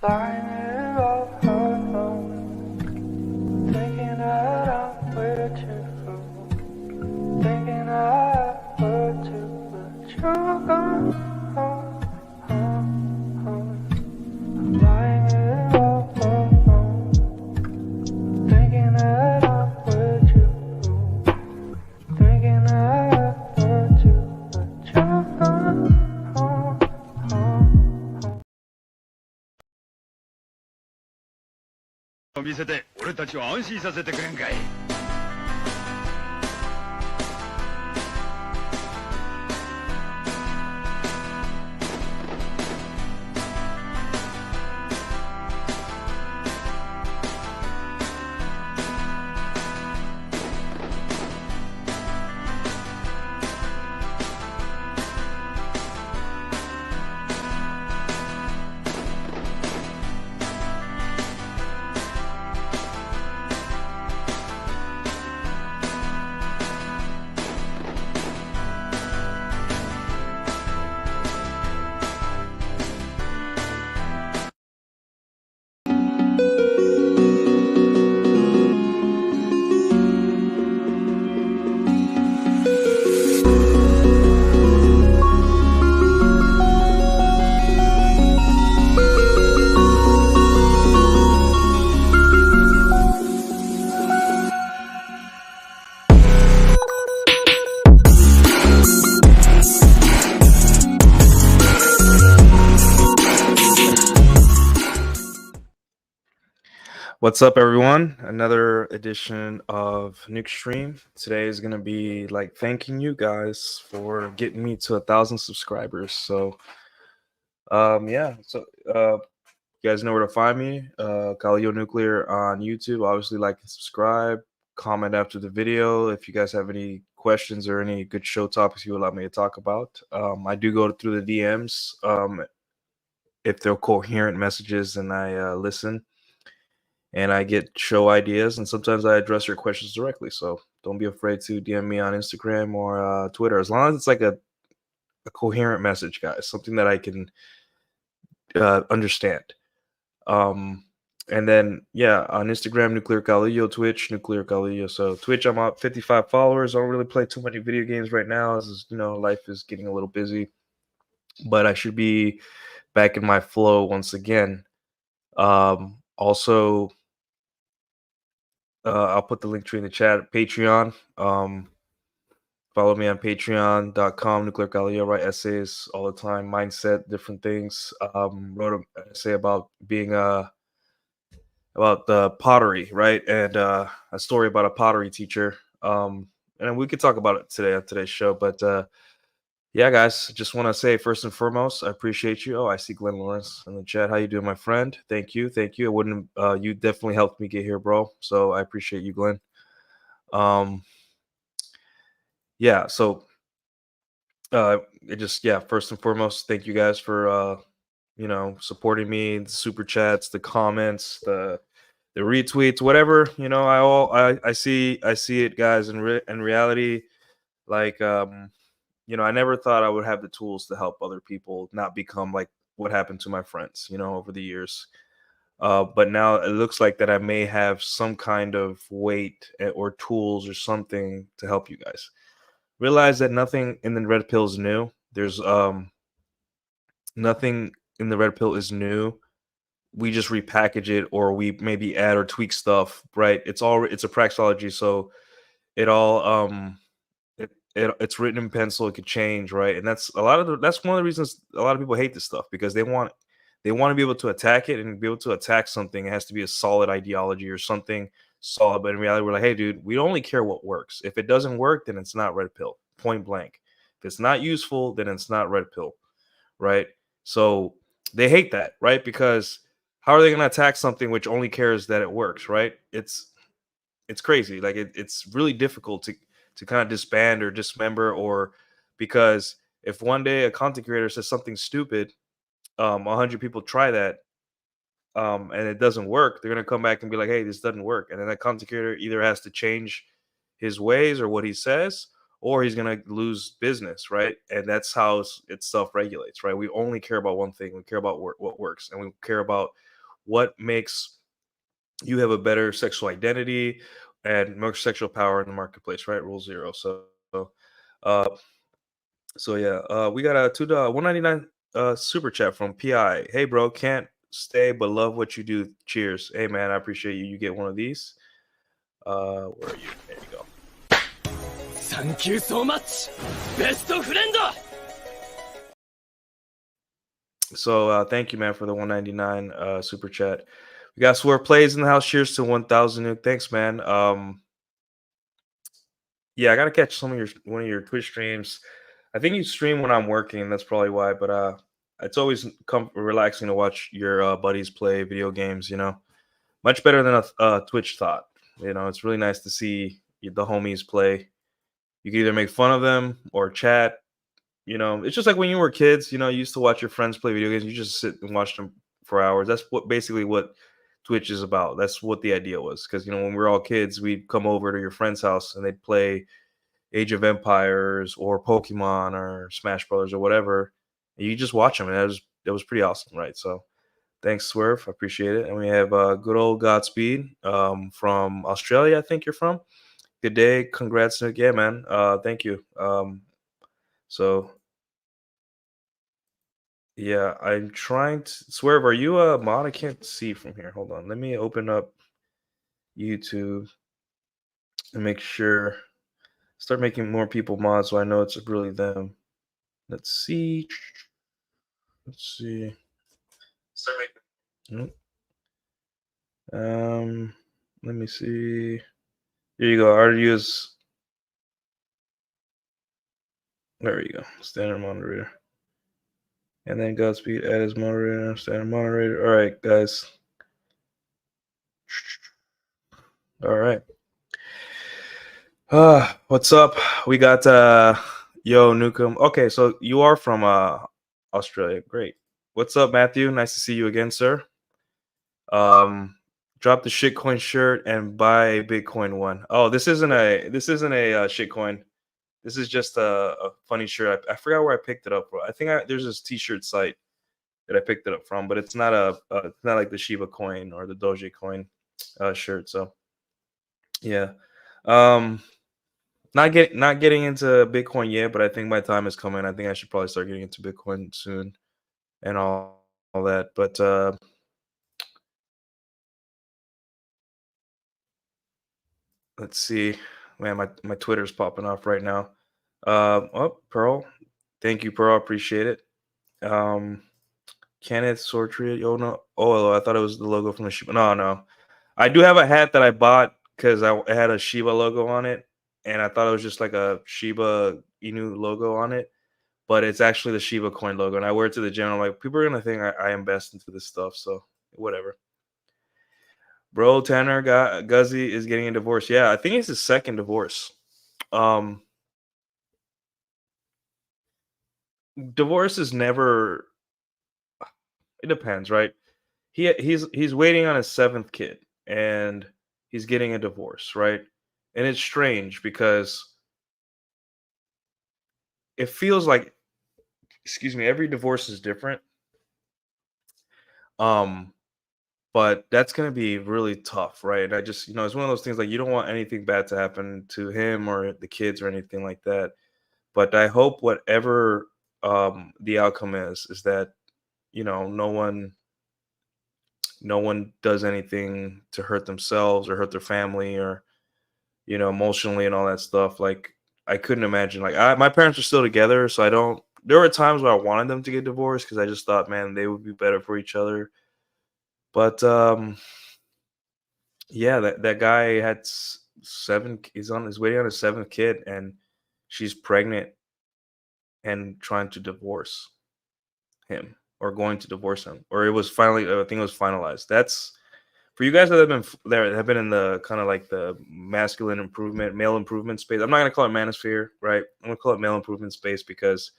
Flying it all alone, thinking that I'm with you, thinking I were to, but you're gone. Flying it all alone, thinking that I'm with you, thinking I were to, but you're gone. 見せて俺たちを安心させてくれんかい。What's up, everyone? Another edition of NukeStream. Today is going to be like thanking you guys for getting me to 1,000 subscribers. So, you guys know where to find me. Caudillo Nuclear on YouTube. Obviously, like and subscribe. Comment after the video if you guys have any questions or any good show topics you would like me to talk about. I do go through the DMs. If they're coherent messages, and I listen. And I get show ideas, and sometimes I address your questions directly. So don't be afraid to DM me on Instagram or Twitter, as long as it's like a coherent message, guys, something that I can understand. And then, on Instagram, nuclearcaudillo, Twitch, nuclearcaudillo. So Twitch, I'm up 55 followers. I don't really play too many video games right now. Life is getting a little busy, but I should be back in my flow once again. Also, I'll put the link tree in the chat. Patreon. Follow me on patreon.com, nuclearcaudillo. Write essays all the time, mindset, different things. Wrote an essay about being about the pottery, right? And a story about a pottery teacher. And we could talk about it today on today's show. But guys, just want to say first and foremost, I appreciate you. Oh, I see Glenn Lawrence in the chat. How you doing, my friend? Thank you. I wouldn't. You definitely helped me get here, bro. So I appreciate you, Glenn. So first and foremost, thank you guys for supporting me, the super chats, the comments, the retweets, whatever. I see it, guys. In reality, like I never thought I would have the tools to help other people not become like what happened to my friends, over the years. But now it looks like that I may have some kind of weight or tools or something to help you guys. Realize that nothing in the red pill is new. There's nothing in the red pill is new. We just repackage it, or we maybe add or tweak stuff, right? It's a praxeology, so it all it's written in pencil. It could change, right? And that's one of the reasons a lot of people hate this stuff, because they want to be able to attack it, and be able to attack something. It has to be a solid ideology or something solid. But in reality, we're like, hey, dude, we only care what works. If it doesn't work, then it's not red pill, point blank. If it's not useful, then it's not red pill, right? So they hate that, right? Because how are they going to attack something which only cares that it works, right? It's crazy. Like it's really difficult to kind of disband or dismember, or because if one day a content creator says something stupid, 100 people try that, and it doesn't work, they're going to come back and be like, hey, this doesn't work. And then that content creator either has to change his ways or what he says, or he's gonna lose business, right? And that's how it self-regulates, right? We only care about one thing. We care about what works, and we care about what makes you have a better sexual identity and more sexual power in the marketplace, right? Rule zero. Uh, yeah, we got a $1.99 super chat from PI. Hey, bro, can't stay but love what you do. Cheers. Hey, man, I appreciate you. You get one of these. Where are you? There you go. Thank you so much, best friend. So thank you, man, for the 199 super chat. We got Swear Plays in the house. Cheers to 1,000 Nuke. Thanks, man. Yeah, I gotta catch one of your Twitch streams. I think you stream when I'm working. That's probably why. But it's always relaxing to watch your buddies play video games. Much better than a Twitch thought. It's really nice to see the homies play. You can either make fun of them or chat. It's just like when you were kids. You used to watch your friends play video games. You just sit and watch them for hours. That's basically what Twitch is about. That's what the idea was. Because when we were all kids, we'd come over to your friend's house and they'd play Age of Empires or Pokemon or Smash Brothers or whatever. And you just watch them, and that was pretty awesome, right? So thanks, Swerve. I appreciate it. And we have good old Godspeed from Australia. I think you're from. Good day. Congrats, Nick. Yeah, man. Thank you. So yeah, I'm trying to Swerve. Are you a mod? I can't see from here. Hold on. Let me open up YouTube and make sure. Start making more people mods so I know it's really them. Let's see. Start making. Let me see. Here you go. RDU's. There you go. Standard moderator. And then Godspeed add as moderator. Standard moderator. All right, guys. All right. What's up? We got Yo Nukem. Okay, so you are from Australia. Great. What's up, Matthew? Nice to see you again, sir. Drop the shitcoin shirt and buy a Bitcoin one. Oh, this isn't a shitcoin. This is just a funny shirt. I forgot where I picked it up from. I think there's this t-shirt site that I picked it up from, but it's not it's not like the Shiba coin or the Doge coin shirt. So yeah. Not getting into Bitcoin yet, but I think my time is coming. I think I should probably start getting into Bitcoin soon and all that. But let's see. Man, my Twitter's popping off right now. Pearl. Thank you, Pearl. Appreciate it. Kenneth Sortria. Oh, I thought it was the logo from the Shiba. No. I do have a hat that I bought because it had a Shiba logo on it, and I thought it was just like a Shiba Inu logo on it, but it's actually the Shiba coin logo. And I wear it to the gym. I'm like, people are gonna think I invest into this stuff, so whatever. Bro, Tanner Guzzy is getting a divorce. Yeah, I think it's his second divorce. Divorce is never. It depends, right? He's waiting on his seventh kid, and he's getting a divorce, right? And it's strange because it feels like, excuse me, every divorce is different. But that's gonna be really tough, right? I just, it's one of those things like you don't want anything bad to happen to him or the kids or anything like that. But I hope whatever the outcome is that no one does anything to hurt themselves or hurt their family or emotionally and all that stuff. Like I couldn't imagine. Like my parents are still together, so I don't. There were times where I wanted them to get divorced because I just thought, man, they would be better for each other. But yeah, that guy had seven. He's waiting on his seventh kid, and she's pregnant and trying to divorce him or going to divorce him, or it was finally. I think it was finalized. That's for you guys that have been in the kind of like the masculine improvement, male improvement space. I'm not gonna call it manosphere, right? I'm gonna call it male improvement space because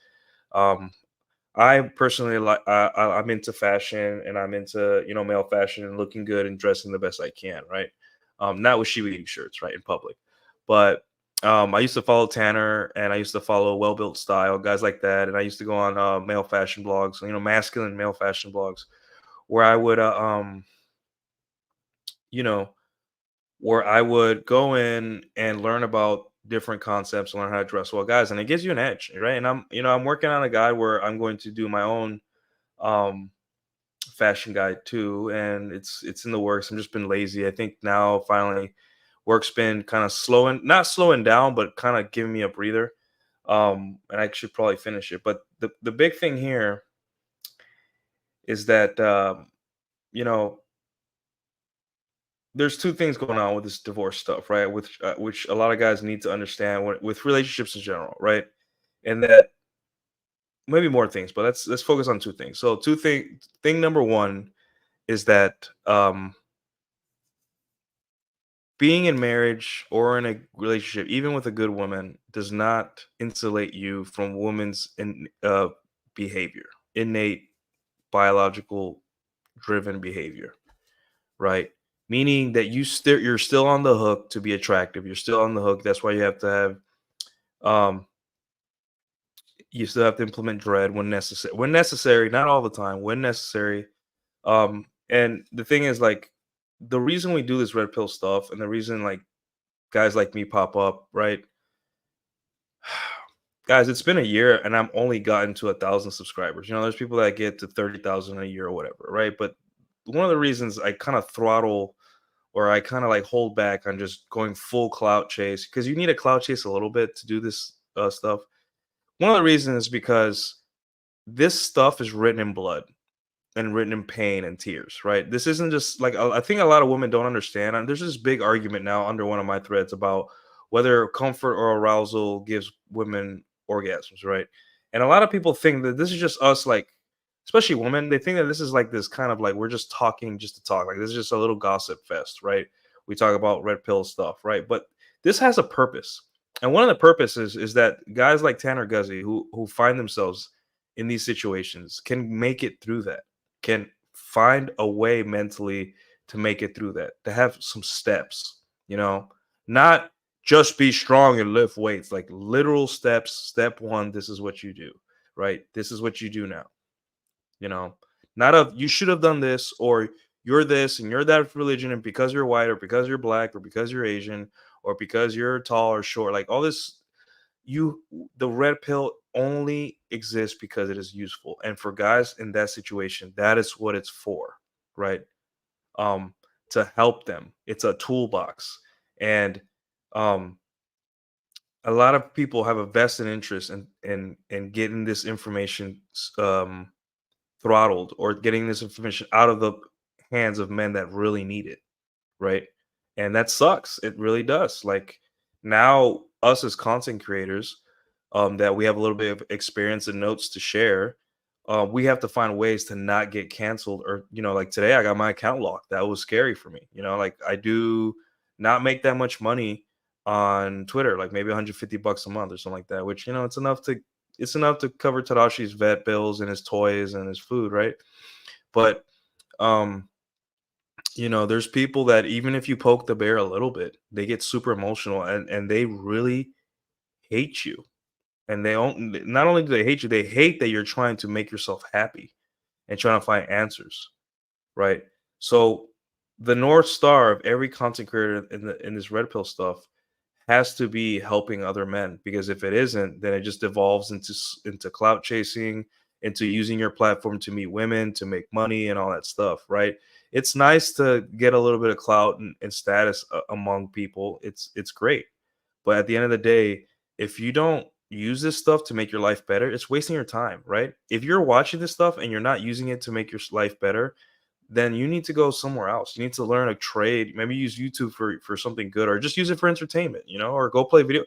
I personally like I'm into fashion and I'm into male fashion and looking good and dressing the best I can, right? Not with Shiba Inu shirts, right, in public, but I used to follow Tanner, and I used to follow Well Built Style, guys like that, and I used to go on male fashion blogs, masculine male fashion blogs, where I would, you know, where I would go in and learn about different concepts, learn how to dress well, guys, and it gives you an edge, right? And I'm working on a guide where I'm going to do my own um, fashion guide too, and it's in the works. I'm just been lazy. I think now finally work's been kind of not slowing down, but kind of giving me a breather. And I should probably finish it. But the big thing here is that you know there's two things going on with this divorce stuff, right? Which a lot of guys need to understand with relationships in general, right? And that maybe more things, but let's focus on two things. So thing number one is that being in marriage or in a relationship, even with a good woman, does not insulate you from women's behavior, innate biological driven behavior, right? Meaning that you're still on the hook to be attractive. You're still on the hook. That's why you have to have um you still have to implement dread when necessary. When necessary, not all the time, when necessary. And the thing is, like, the reason we do this red pill stuff and the reason like guys like me pop up, right? Guys, it's been a year and I'm only gotten to 1,000 subscribers. There's people that get to 30,000 a year or whatever, right? But one of the reasons I kind of throttle or I kind of like hold back on just going full clout chase, because you need a clout chase a little bit to do this stuff. One of the reasons is because this stuff is written in blood and written in pain and tears, right? This isn't just like I think a lot of women don't understand. And there's this big argument now under one of my threads about whether comfort or arousal gives women orgasms, right? And a lot of people think that this is just us, like, especially women, they think that this is like this kind of like we're just talking just to talk. Like this is just a little gossip fest, right? We talk about red pill stuff, right? But this has a purpose. And one of the purposes is that guys like Tanner Guzzi who find themselves in these situations can make it through that, can find a way mentally to make it through that, to have some steps, not just be strong and lift weights, like literal steps. Step one, this is what you do, right? This is what you do now, you know, not of you should have done this or you're this and you're that religion and because you're white or because you're black or because you're Asian or because you're tall or short, like all this you the red pill only exists because it is useful, and for guys in that situation that is what it's for, right? um to help them. It's a toolbox. And um a lot of people have a vested interest in getting this information throttled or getting this information out of the hands of men that really need it, right? And that sucks. It really does. Like now, us as content creators, that we have a little bit of experience and notes to share, we have to find ways to not get canceled. Or, like today, I got my account locked. That was scary for me. Like I do not make that much money on Twitter, like maybe 150 bucks a month or something like that, which, it's enough to cover Tadashi's vet bills and his toys and his food, right? But um there's people that even if you poke the bear a little bit, they get super emotional and they really hate you. And not only do they hate you, they hate that you're trying to make yourself happy and trying to find answers, right? So the North Star of every content creator in this red pill stuff has to be helping other men, because if it isn't, then it just devolves into clout chasing, into using your platform to meet women, to make money and all that stuff, right? It's nice to get a little bit of clout and status among people. It's great. But at the end of the day, if you don't use this stuff to make your life better, it's wasting your time, right? If you're watching this stuff and you're not using it to make your life better, then you need to go somewhere else. You need to learn a trade, maybe use YouTube for something good, or just use it for entertainment, or go play video.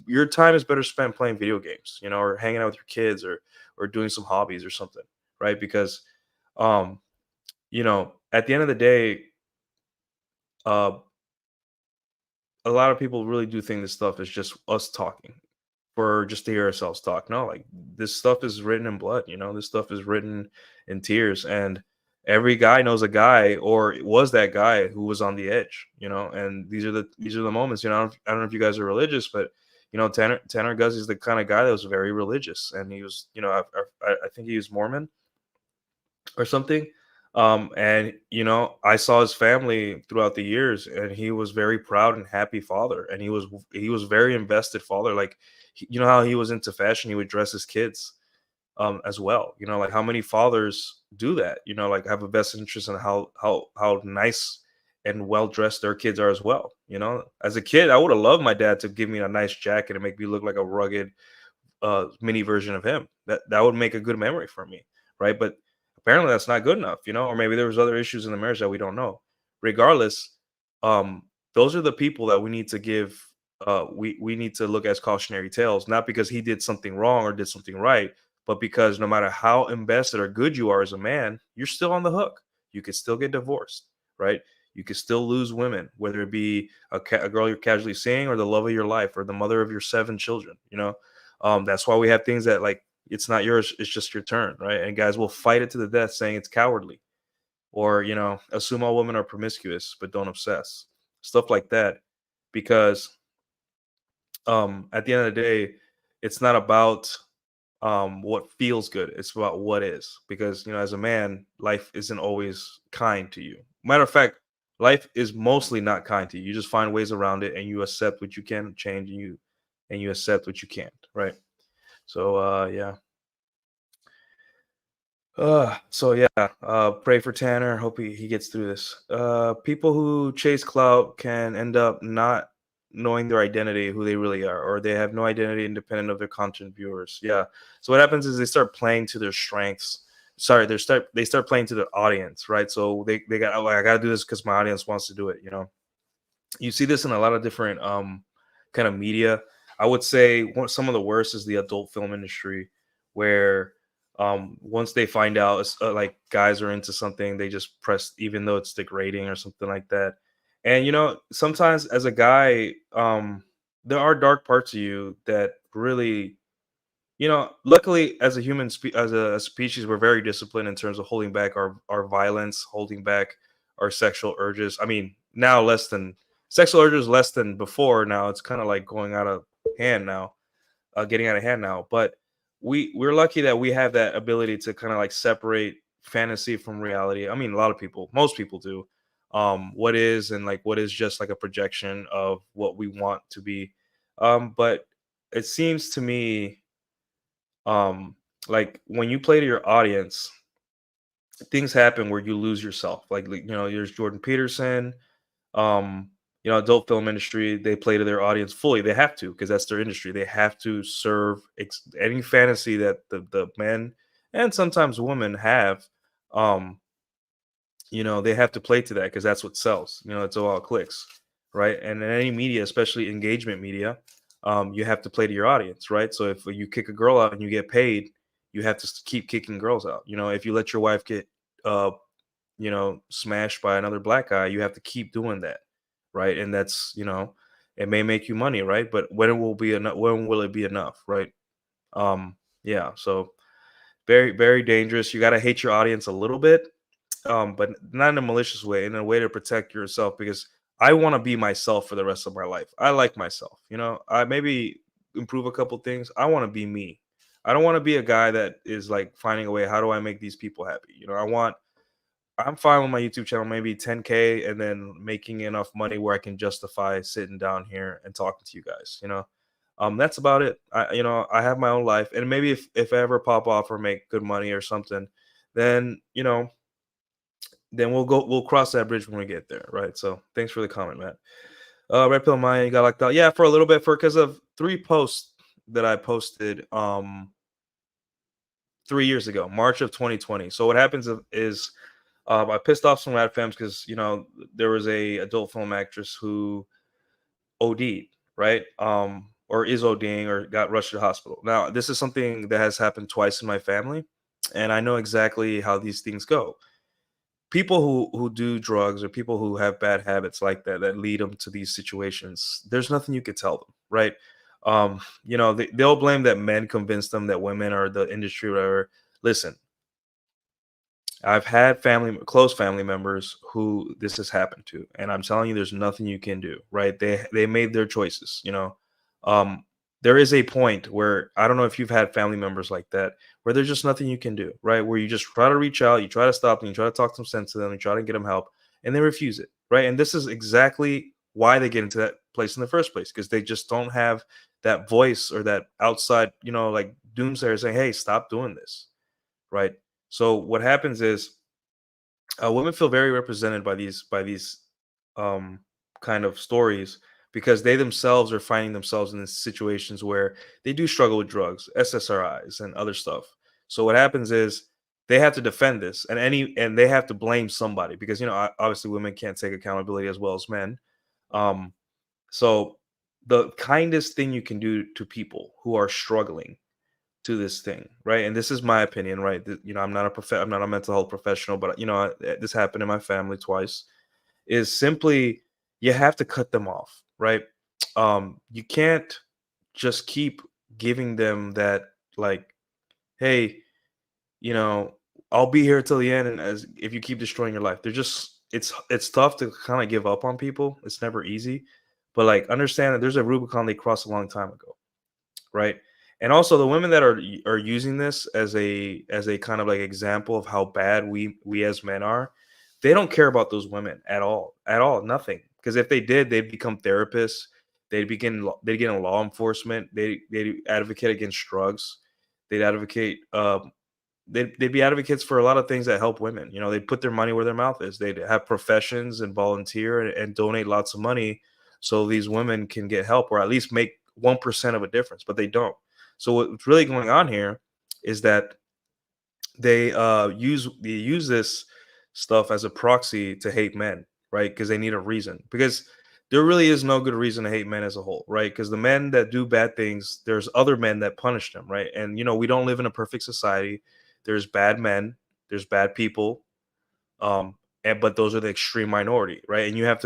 Your time is better spent playing video games, or hanging out with your kids, or doing some hobbies or something, right? Because um, at the end of the day, uh a lot of people really do think this stuff is just us talking for just to hear ourselves talk. No, like this stuff is written in blood, this stuff is written in tears. And Every guy knows a guy or was that guy who was on the edge, and these are the moments, I don't know if you guys are religious, but Tanner Guzzi is the kind of guy that was very religious, and he was, I think he was Mormon or something. And I saw his family throughout the years, and he was very proud and happy father, and he was very invested father. Like, you know how he was into fashion, he would dress his kids as well. Like how many fathers do that? Like have a vested interest in how nice and well dressed their kids are as well. As a kid, I would have loved my dad to give me a nice jacket and make me look like a rugged mini version of him. That would make a good memory for me, right? But apparently that's not good enough, or maybe there was other issues in the marriage that we don't know. Regardless, um, those are the people that we need to give. We need to look as cautionary tales, not because he did something wrong or did something right, but because no matter how invested or good you are as a man, you're still on the hook. You could still get divorced, right? You could still lose women, whether it be a girl you're casually seeing or the love of your life or the mother of your 7 children. That's why we have things that, like, it's not yours, it's just your turn, right? And guys will fight it to the death saying it's cowardly, or assume all women are promiscuous but don't obsess, stuff like that. Because at the end of the day, it's not about what feels good, it's about what is. Because as a man, life isn't always kind to you. Matter of fact, life is mostly not kind to you. You just find ways around it, and you accept what you can change, and you accept what you can't, right? So yeah. So yeah, pray for Tanner. Hope he gets through this. People who chase clout can end up not knowing their identity, who they really are, or they have no identity independent of their content viewers. Yeah. So what happens is they start playing to their strengths. Sorry, they start playing to their audience, right? So they got, oh, I got to do this because my audience wants to do it. You see this in a lot of different kind of media. I would say some of the worst is the adult film industry, where once they find out like guys are into something, they just press, even though it's degrading or something like that. And sometimes as a guy, there are dark parts of you that really, luckily, as a as a species, we're very disciplined in terms of holding back our violence, holding back our sexual urges. I mean, now less than sexual urges less than before. Now it's kind of like going out of hand now, getting out of hand now. But we're lucky that we have that ability to kind of like separate fantasy from reality. I mean, a lot of people, most people do. What is, and like what is just like a projection of what we want to be. But it seems to me, like when you play to your audience, things happen where you lose yourself. Like, there's Jordan Peterson, adult film industry, they play to their audience fully. They have to, because that's their industry. They have to serve any fantasy that the men and sometimes women have. um they have to play to that because that's what sells. It's all clicks, right? And in any media, especially engagement media, you have to play to your audience, right? So if you kick a girl out and you get paid, you have to keep kicking girls out. If you let your wife get uh smashed by another black guy, you have to keep doing that, right? And that's, it may make you money, right? But when will be enough? When will it be enough, right? Yeah. So very, very dangerous. You got to hate your audience a little bit, but not in a malicious way, in a way to protect yourself. Because I want to be myself for the rest of my life. I like myself. I maybe improve a couple things. I want to be me. I don't want to be a guy that is like finding a way. How do I make these people happy? I'm fine with my YouTube channel, maybe 10K, and then making enough money where I can justify sitting down here and talking to you guys. That's about it. I have my own life, and maybe if I ever pop off or make good money or something, then then we'll cross that bridge when we get there, right? So thanks for the comment, Matt. Red Pill Maya, you got locked out. Yeah, for a little bit, because of 3 posts that I posted 3 years ago, March of 2020. So what happens is I pissed off some rad fams because there was a adult film actress who OD'd, right? Or is ODing or got rushed to the hospital. Now, this is something that has happened twice in my family, and I know exactly how these things go. People who do drugs, or people who have bad habits like that lead them to these situations, there's nothing you could tell them, right? They'll blame that men convinced them, that women are the industry, or whatever. Listen, I've had close family members who this has happened to, and I'm telling you, there's nothing you can do, right? They made their choices, you know. Um, there is a point where I don't know if you've had family members like that, where there's just nothing you can do, right? Where you just try to reach out, you try to stop them, you try to talk some sense to them, you try to get them help, and they refuse it, right? And this is exactly why they get into that place in the first place, because they just don't have that voice or that outside, you know, like doomsayer saying, "Hey, stop doing this," right? So what happens is women feel very represented by these um, kind of stories because they themselves are finding themselves in these situations where they do struggle with drugs, SSRIs, and other stuff. So what happens is they have to defend this, and they have to blame somebody because you know obviously women can't take accountability as well as men. Um, so the kindest thing you can do to people who are struggling to this thing, right? And this is my opinion, right? You know, I'm not a mental health professional, but you know, this happened in my family twice. Is simply you have to cut them off, right? You can't just keep giving them that, like, hey, you know, I'll be here till the end, and as if you keep destroying your life, they're just it's tough to kind of give up on people. It's never easy, but like understand that there's a Rubicon they crossed a long time ago, right? And also the women that are using this as a kind of like example of how bad we as men are, they don't care about those women at all, nothing. Because if they did, they'd become therapists, they'd get in law enforcement, they advocate against drugs, they'd advocate they'd be advocates for a lot of things that help women. You know, they'd put their money where their mouth is. They'd have professions and volunteer and donate lots of money so these women can get help or at least make 1% of a difference, but they don't. So what's really going on here is that they use this stuff as a proxy to hate men, right? Because they need a reason. Because there really is no good reason to hate men as a whole, right? Because the men that do bad things, there's other men that punish them, right? And you know, we don't live in a perfect society. There's bad men, there's bad people, and but those are the extreme minority, right? And you have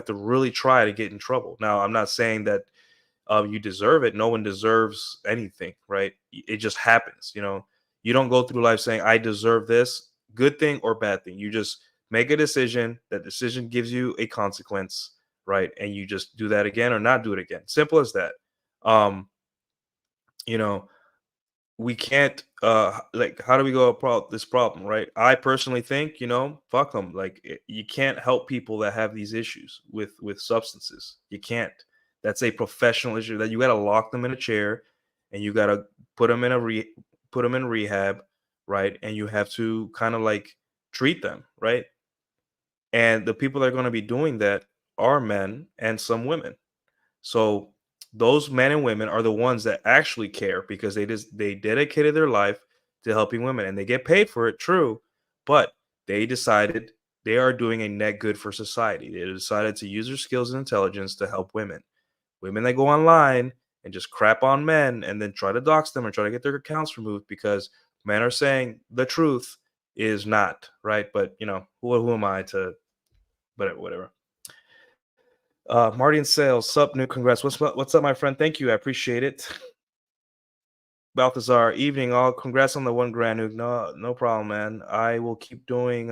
to really try to get in trouble. Now, I'm not saying that you deserve it. No one deserves anything, right? It just happens. You know, you don't go through life saying, I deserve this, good thing or bad thing. You just make a decision. That decision gives you a consequence, right? And you just do that again or not do it again. Simple as that. Um, you know, we can't like how do we go about this problem, right? I personally think, you know, fuck them. Like you can't help people that have these issues with substances. You can't. That's a professional issue that you got to lock them in a chair and you got to put them in put them in rehab, right? And you have to kind of like treat them, right? And the people that are going to be doing that are men and some women. So those men and women are the ones that actually care because they dedicated their life to helping women and they get paid for it, true, but they decided they are doing a net good for society. They decided to use their skills and intelligence to help women. Women that go online and just crap on men and then try to dox them and try to get their accounts removed because men are saying the truth is not right. But you know, who am I to? But whatever. Marty in sales, sup, new congrats. What's up, my friend? Thank you, I appreciate it. Balthazar, evening, all. Congrats on the 1 grand, Nuke. No problem, man. I will keep doing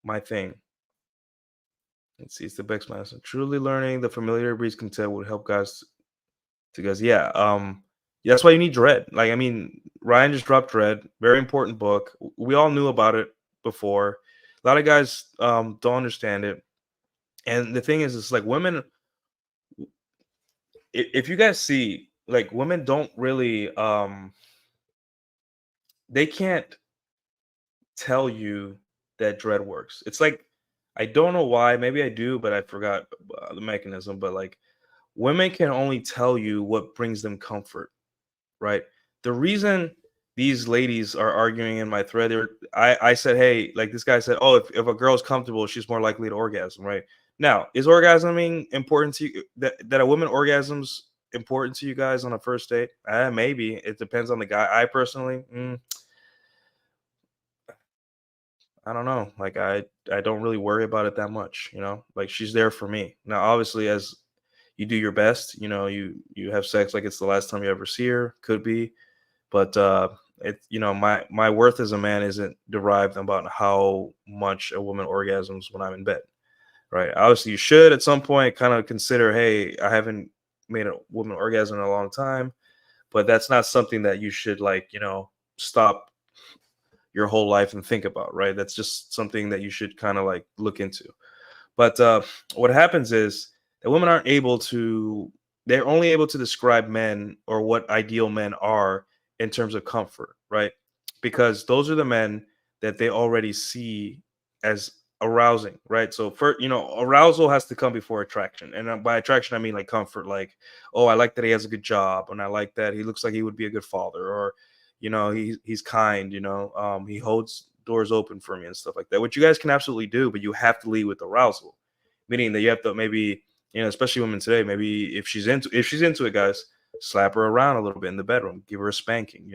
my thing. Let's see, it's the Bex Madison. Truly learning the familiar breeds content would help guys to guys. Yeah, that's why you need Dread. Like, I mean, Ryan just dropped Dread, very important book. We all knew about it before. A lot of guys don't understand it. And the thing is, it's like women if you guys see like women don't really they can't tell you that dread works. It's like I don't know why, maybe I do, but I forgot the mechanism, but like women can only tell you what brings them comfort, right? The reason these ladies are arguing in my thread, I said, hey, like this guy said, oh, if a girl's comfortable, she's more likely to orgasm, right? Now, is orgasming important to you? That a woman orgasms important to you guys on a first date? Maybe it depends on the guy. I personally, I don't know. Like I don't really worry about it that much, you know. Like she's there for me. Now, obviously, as you do your best, you know, you have sex like it's the last time you ever see her, could be, but my worth as a man isn't derived about how much a woman orgasms when I'm in bed, right? Obviously, you should at some point kind of consider, hey, I haven't made a woman orgasm in a long time, but that's not something that you should stop your whole life and think about, right? That's just something that you should kind of like look into. But what happens is that women aren't able to, they're only able to describe men or what ideal men are in terms of comfort, right? Because those are the men that they already see as arousing, right? So for arousal has to come before attraction. And by attraction I mean like comfort, like, oh, I like that he has a good job, and I like that he looks like he would be a good father, or he's kind, he holds doors open for me and stuff like that, which you guys can absolutely do, but you have to lead with arousal, meaning that you have to maybe, especially women today, maybe if she's into it, guys, slap her around a little bit in the bedroom, give her a spanking,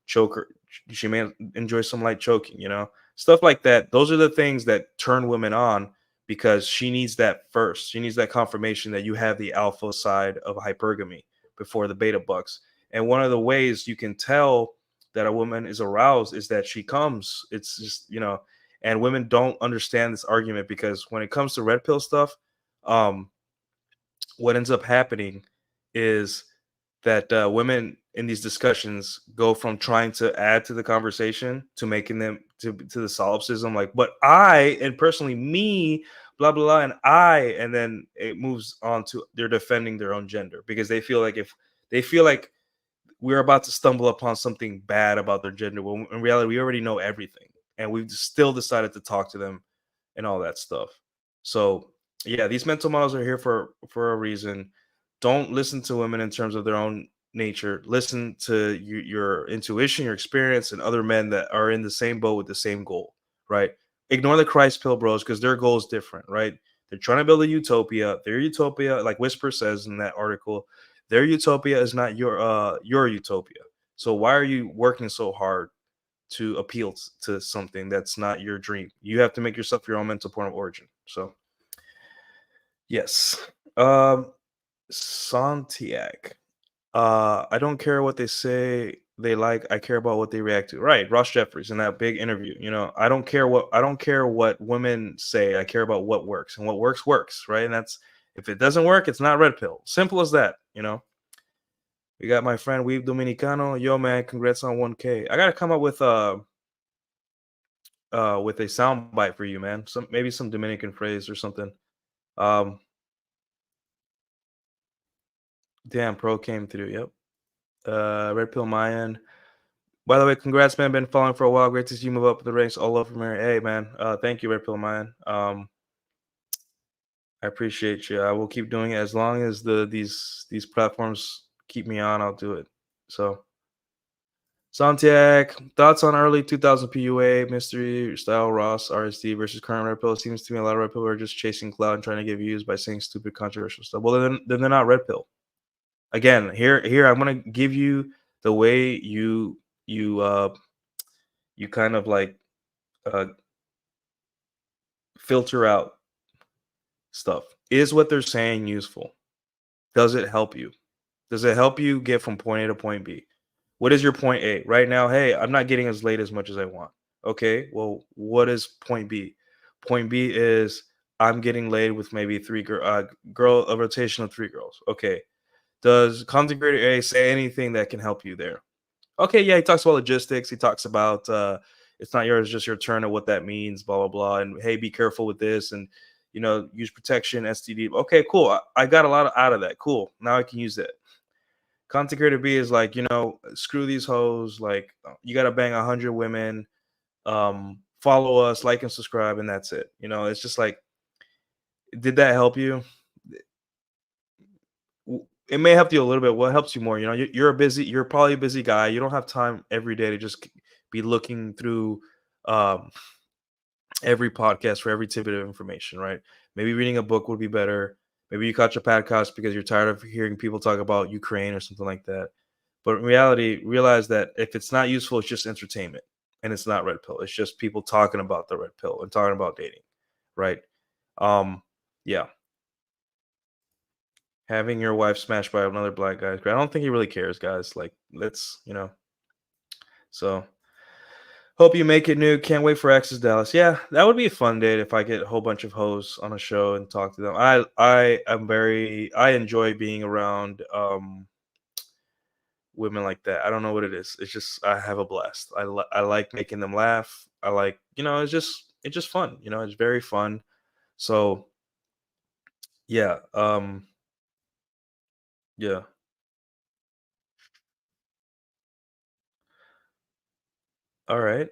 choke her. She may enjoy some light choking, stuff like that. Those are the things that turn women on, because she needs that first. She needs that confirmation that you have the alpha side of hypergamy before the beta bucks. And one of the ways you can tell that a woman is aroused is that she comes. It's just, and women don't understand this argument, because when it comes to red pill stuff, um, what ends up happening is that women in these discussions go from trying to add to the conversation to making them to the solipsism, like, but I, and personally me, blah blah blah, and I, and then it moves on to they're defending their own gender, because they feel like if they feel like we're about to stumble upon something bad about their gender, when in reality we already know everything, and we've still decided to talk to them and all that stuff. So yeah, these mental models are here for a reason. Don't listen to women in terms of their own nature. Listen to your intuition, your experience, and other men that are in the same boat with the same goal, right? Ignore the Christ pill bros, because their goal is different, right? They're trying to build a utopia. Their utopia, like Whisper says in that article, their utopia is not your utopia. So why are you working so hard to appeal to something that's not your dream? You have to make yourself your own mental point of origin. So yes. Santiago. I don't care what they say they like. I care about what they react to. Right, Ross Jeffries in that big interview. I don't care what women say. I care about what works, and what works. Right, and that's, if it doesn't work, it's not red pill. Simple as that. We got my friend Weeb Dominicano. Yo, man, congrats on 1K. I gotta come up with a sound bite for you, man. Maybe some Dominican phrase or something. Um, damn, pro came through. Yep. Red pill Mayan. By the way, congrats, man. Been following for a while. Great to see you move up the ranks all over, man. Hey, man. Thank you, Red Pill Mayan. I appreciate you. I will keep doing it as long as these platforms keep me on. I'll do it. So, Santiago, thoughts on early 2000 PUA mystery style Ross RSD versus current Red Pill? It seems to me a lot of Red Pill are just chasing clout and trying to get views by saying stupid controversial stuff. Well, then they're not Red Pill. Again, here I'm gonna give you the way you kind of like uh, filter out stuff. Is what they're saying useful? Does it help you? Does it help you get from point A to point B? What is your point A right now? Hey, I'm not getting as late as much as I want. Okay, well, what is point B? Point B is I'm getting laid with maybe a rotation of 3 girls. Okay, does content creator A say anything that can help you there? Okay, yeah, he talks about logistics. He talks about it's not yours, just your turn, and what that means, blah blah blah. And hey, be careful with this, and use protection, STD. Okay, cool. I got a lot out of that. Cool. Now I can use that. Content creator B is like, screw these hoes. Like, you got to bang 100 women. Follow us, like and subscribe, and that's it. It's just like, did that help you? It may help you a little bit. What helps you more? You're probably a busy guy. You don't have time every day to just be looking through um, every podcast for every tidbit of information, right? Maybe reading a book would be better. Maybe you caught your podcast because you're tired of hearing people talk about Ukraine or something like that. But in reality, realize that if it's not useful, it's just entertainment, and it's not red pill. It's just people talking about the red pill and talking about dating, right? Yeah. Having your wife smashed by another black guy. I don't think he really cares, guys. Like, let's, So hope you make it, new. Can't wait for X's Dallas. Yeah, that would be a fun date if I get a whole bunch of hoes on a show and talk to them. I enjoy being around women like that. I don't know what it is. It's just I have a blast. I like making them laugh. I like, it's just fun. It's very fun. So yeah, yeah. All right.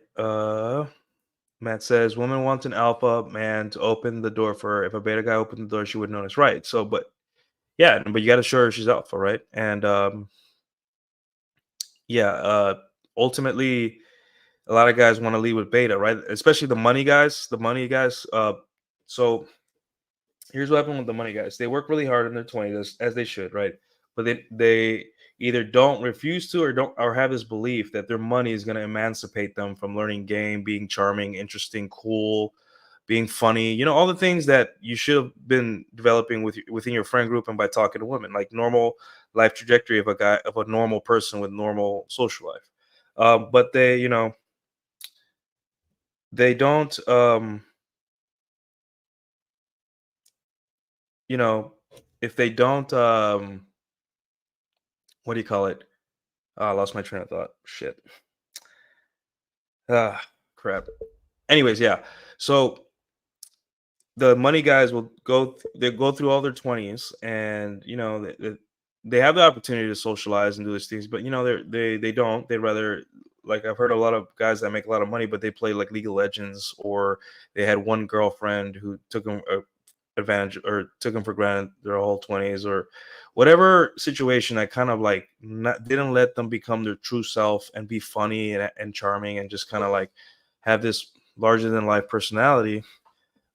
Matt says woman wants an alpha man to open the door for her. If a beta guy opened the door, she would notice. Right. So, but yeah, but you got to show her she's alpha, right? And yeah, ultimately, a lot of guys want to lead with beta, right? Especially the money guys. The money guys. So here's what happened with the money guys. They work really hard in their 20s as they should, right? But they either don't refuse to or have this belief that their money is going to emancipate them from learning game, being charming, interesting, cool, being funny, all the things that you should have been developing within your friend group and by talking to women, like normal life trajectory of a normal person with normal social life. But they don't you know if they don't what do you call it? I lost my train of thought. Shit. Ah, crap. Anyways, yeah. So the money guys will they go through all their 20s, and they have the opportunity to socialize and do these things, but they don't. They rather, like, I've heard a lot of guys that make a lot of money, but they play like League of Legends, or they had one girlfriend who took them advantage or took them for granted their whole 20s, or whatever situation that kind of like didn't let them become their true self and be funny and charming and just kind of like have this larger than life personality.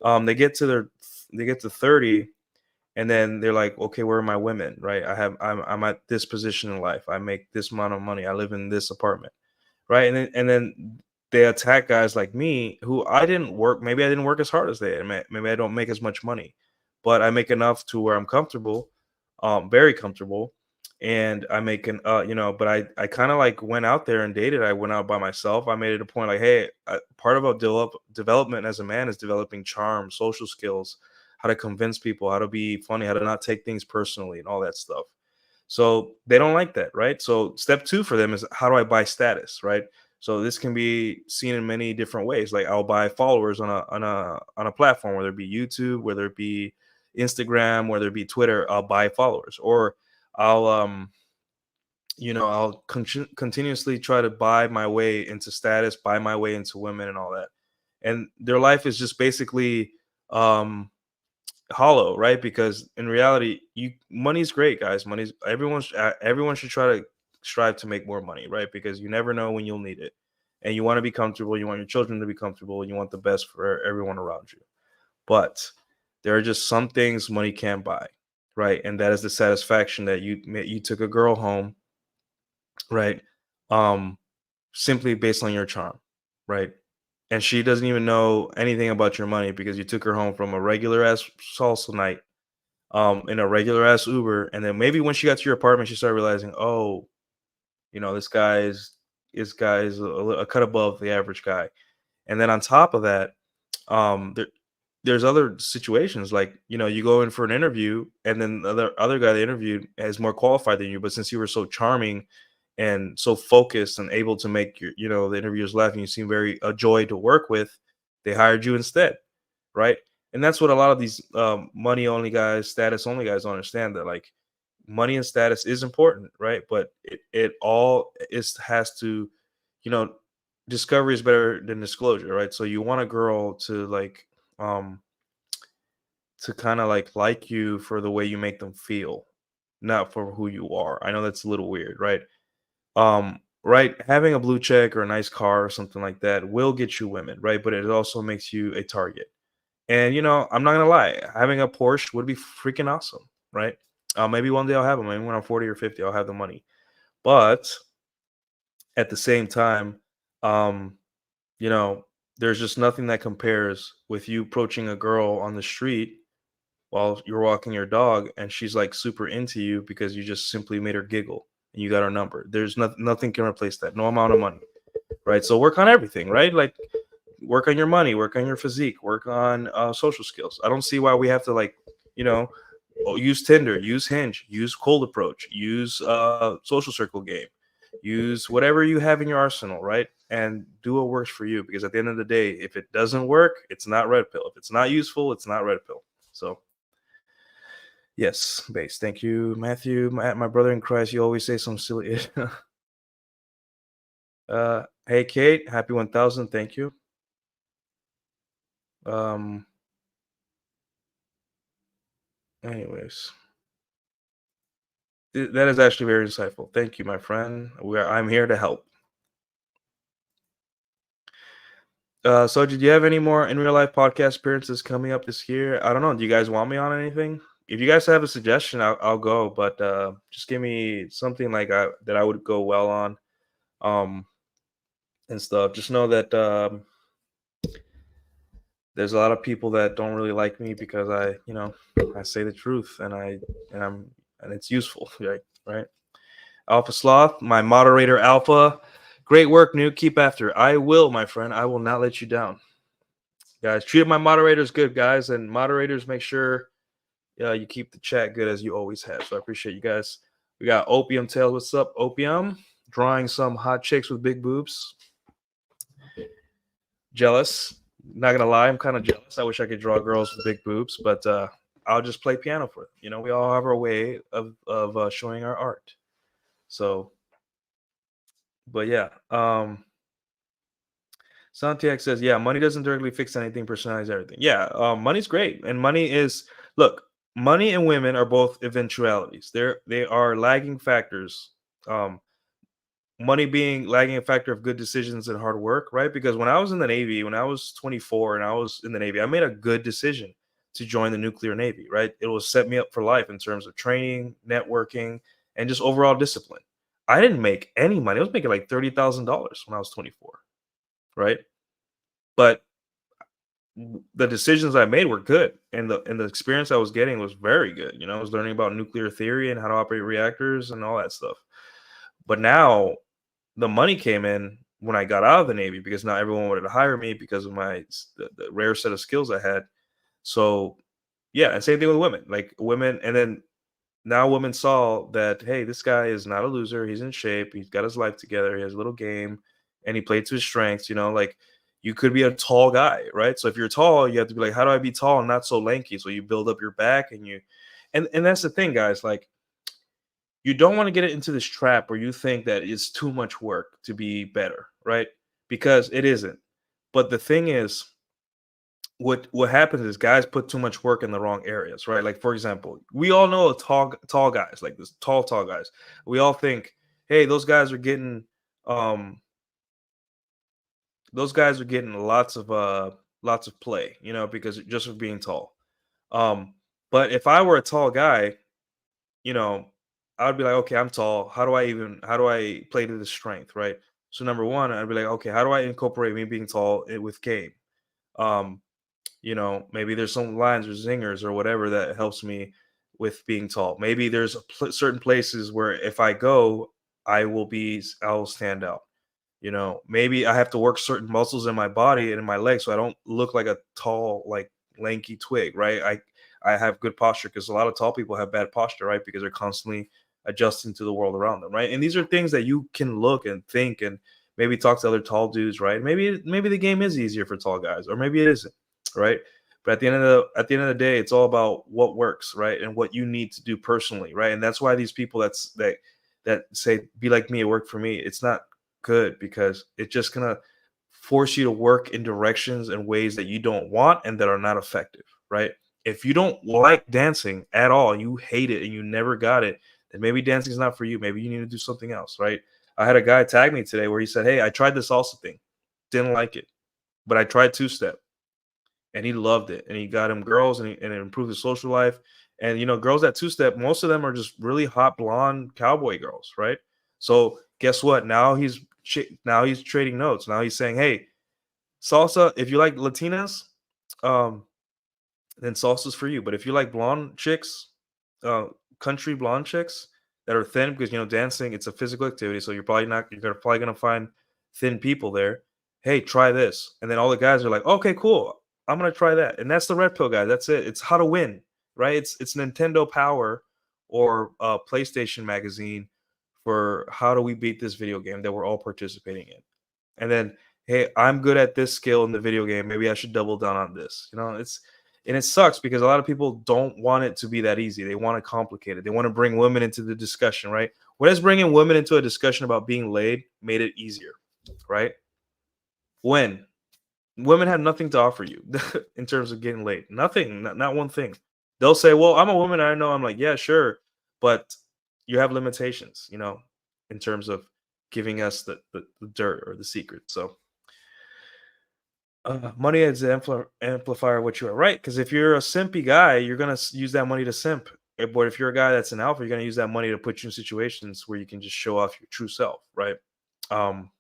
They get to 30, and then they're like, okay, where are my women? Right? I'm at this position in life. I make this amount of money. I live in this apartment. Right? And then they attack guys like me who I didn't work. Maybe I didn't work as hard as they did. Maybe I don't make as much money, but I make enough to where I'm comfortable, very comfortable. And I make but I kind of like went out there and dated. I went out by myself. I made it a point like, hey, part of a development as a man is developing charm, social skills, how to convince people, how to be funny, how to not take things personally, and all that stuff. So they don't like that, right? So step two for them is, how do I buy status, right? So this can be seen in many different ways. Like, I'll buy followers on a platform, whether it be YouTube, whether it be Instagram, whether it be Twitter. I'll buy followers, or I'll continuously try to buy my way into status, buy my way into women and all that. And their life is just basically um hollow, right? Because in reality, money's great, guys. Everyone should try to strive to make more money, right? Because you never know when you'll need it. And you want to be comfortable, you want your children to be comfortable, and you want the best for everyone around you. But there are just some things money can't buy, right? And that is the satisfaction that you took a girl home, right? Um, Simply based on your charm, right? And she doesn't even know anything about your money because you took her home from a regular ass salsa night, in a regular ass Uber, and then maybe when she got to your apartment, she started realizing, oh, this guy is a cut above the average guy. And then on top of that, there's other situations, like, you go in for an interview, and then the other guy they interviewed is more qualified than you, but since you were so charming and so focused and able to make the interviewers laugh, and you seem very a joy to work with, they hired you instead, right? And that's what a lot of these money only guys, status only guys don't understand, that like money and status is important, right? But it all is has to, you know, discovery is better than disclosure, right? So you want a girl um to kind of like you for the way you make them feel, not for who you are. I know that's a little weird, right? Right, having a blue check or a nice car or something like that will get you women, right? But it also makes you a target. And I'm not gonna lie, having a Porsche would be freaking awesome, right? Maybe one day I'll have them. Maybe when I'm 40 or 50, I'll have the money. But at the same time, um, you know, there's just nothing that compares with you approaching a girl on the street while you're walking your dog, and she's like super into you because you just simply made her giggle and you got her number. There's nothing can replace that. No amount of money. right? So work on everything, right? Like work on your money, work on your physique, work on social skills. I don't see why we have to like, you know, use Tinder, use Hinge, use Cold Approach, use Social Circle Game, use whatever you have in your arsenal, right? And do what works for you. Because at the end of the day, if it doesn't work, it's not red pill. If it's not useful, it's not red pill. So yes, base. Thank you, Matthew, my brother in Christ. You always say some silly. Hey Kate, happy 1000. Thank you. Um. Anyways. That is actually very insightful. Thank you, my friend. I'm here to help. Soji, do you have any more in real life podcast appearances coming up this year? I don't know. Do you guys want me on anything? If you guys have a suggestion, I'll go. But just give me something like that I would go well on, and stuff. Just know that there's a lot of people that don't really like me because I say the truth and it's useful, right? Right. Alpha Sloth, my moderator Alpha. Great work, Nuke. Keep after. I will, my friend. I will not let you down. Guys, treat my moderators good, guys. And moderators, make sure you keep the chat good as you always have. So I appreciate you guys. We got Opium Tails. What's up, Opium? Drawing some hot chicks with big boobs. Jealous. Not gonna lie, I'm kind of jealous. I wish I could draw girls with big boobs, but I'll just play piano for them. You know, we all have our way of showing our art. So, but yeah. Santiago says, yeah, money doesn't directly fix anything, personalize everything. Yeah, money's great. And money is, look, money and women are both eventualities. They are lagging factors. Money being lagging a factor of good decisions and hard work, right? Because when I was in the Navy, when I was 24 and I was in the Navy, I made a good decision to join the nuclear Navy, right? It will set me up for life in terms of training, networking, and just overall discipline. I didn't make any money. I was making like $30,000 when I was 24, right? But the decisions I made were good, and the experience I was getting was very good. You know, I was learning about nuclear theory and how to operate reactors and all that stuff. But now the money came in when I got out of the Navy because now everyone wanted to hire me because of the rare set of skills I had. So yeah, and same thing with women. Like women, and then now women saw that, hey, this guy is not a loser. He's in shape. He's got his life together. He has a little game, and he played to his strengths. You know, like you could be a tall guy, right? So if you're tall, you have to be like, how do I be tall and not so lanky? So you build up your back, and that's the thing, guys. Like you don't want to get into this trap where you think that it's too much work to be better, right? Because it isn't. But the thing is, what happens is guys put too much work in the wrong areas, right? Like for example, we all know tall guys, like this tall guys. We all think, hey, um those guys are getting lots of play, you know, because just for being tall. But if I were a tall guy, you know, I would be like, okay, I'm tall. How do I play to the strength, right? So number one, I'd be like, okay, how do I incorporate me being tall with game? Um, you know, maybe there's some lines or zingers or whatever that helps me with being tall. Maybe there's certain places where if I go, I will stand out. You know, maybe I have to work certain muscles in my body and in my legs so I don't look like a tall, like lanky twig, right? I have good posture because a lot of tall people have bad posture, right? Because they're constantly adjusting to the world around them, right? And these are things that you can look and think and maybe talk to other tall dudes, right? Maybe the game is easier for tall guys, or maybe it isn't, right? But at the end of the day, it's all about what works, right? And what you need to do personally, right? And that's why these people that say be like me, it worked for me. It's not good because it's just gonna force you to work in directions and ways that you don't want and that are not effective, right? If you don't like dancing at all, you hate it and you never got it, then maybe dancing is not for you. Maybe you need to do something else, right? I had a guy tag me today where he said, hey, I tried the salsa thing, didn't like it, but I tried two-step and he loved it, and he got him girls, and it improved his social life. And you know, girls that two-step, most of them are just really hot blonde cowboy girls, right? So guess what? Now he's trading notes. Now he's saying, hey, salsa, if you like Latinas, um, then salsa's for you. But if you like blonde chicks, uh, country blonde chicks that are thin, because you know dancing, it's a physical activity, so you're probably gonna find thin people there. Hey, try this. And then all the guys are like, okay, cool. I'm gonna try that. And that's the red pill guy. That's it. It's how to win, right? It's Nintendo Power or PlayStation Magazine for how do we beat this video game that we're all participating in. And then, hey, I'm good at this skill in the video game. Maybe I should double down on this. And it sucks because a lot of people don't want it to be that easy. They want it complicated. They want to bring women into the discussion, right? What has bringing women into a discussion about being laid made it easier, right? When women have nothing to offer you in terms of getting laid, nothing, not one thing. They'll say, "Well, I'm a woman. I know." I'm like, "Yeah, sure," but you have limitations, in terms of giving us the dirt or the secret. So, money is the amplifier of what you are, right? Because if you're a simpy guy, you're gonna use that money to simp. But if you're a guy that's an alpha, you're gonna use that money to put you in situations where you can just show off your true self, right? Um,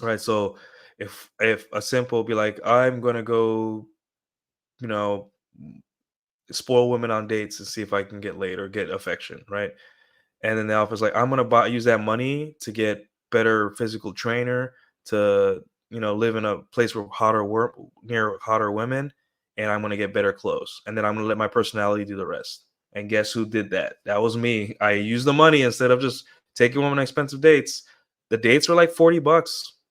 right. So if a simp will be like, I'm gonna go, you know, spoil women on dates and see if I can get laid or get affection, right? And then the alpha's like, I'm gonna use that money to get better physical trainer, to live in a place where near hotter women, and I'm gonna get better clothes, and then I'm gonna let my personality do the rest. And guess who did that? That was me. I used the money instead of just taking women on expensive dates. The dates were like $40,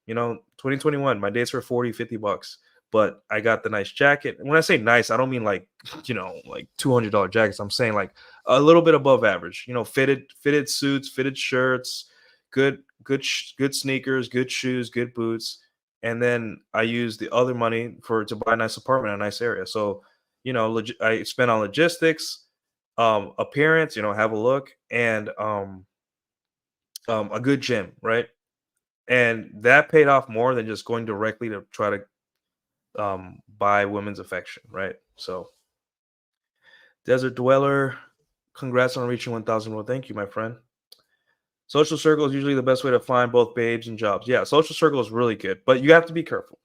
2021. My dates were 40, $50. But I got the nice jacket. And when I say nice, I don't mean like, like $200 jackets. I'm saying like a little bit above average, fitted suits, fitted shirts, good sneakers, good shoes, good boots. And then I use the other money to buy a nice apartment in a nice area. So, I spent on logistics, appearance, have a look, and a good gym, right? And that paid off more than just going directly to try to buy women's affection, right? So, Desert Dweller, congrats on reaching 1,000. Well, thank you, my friend. Social circle is usually the best way to find both babes and jobs. Yeah, social circle is really good, but you have to be careful.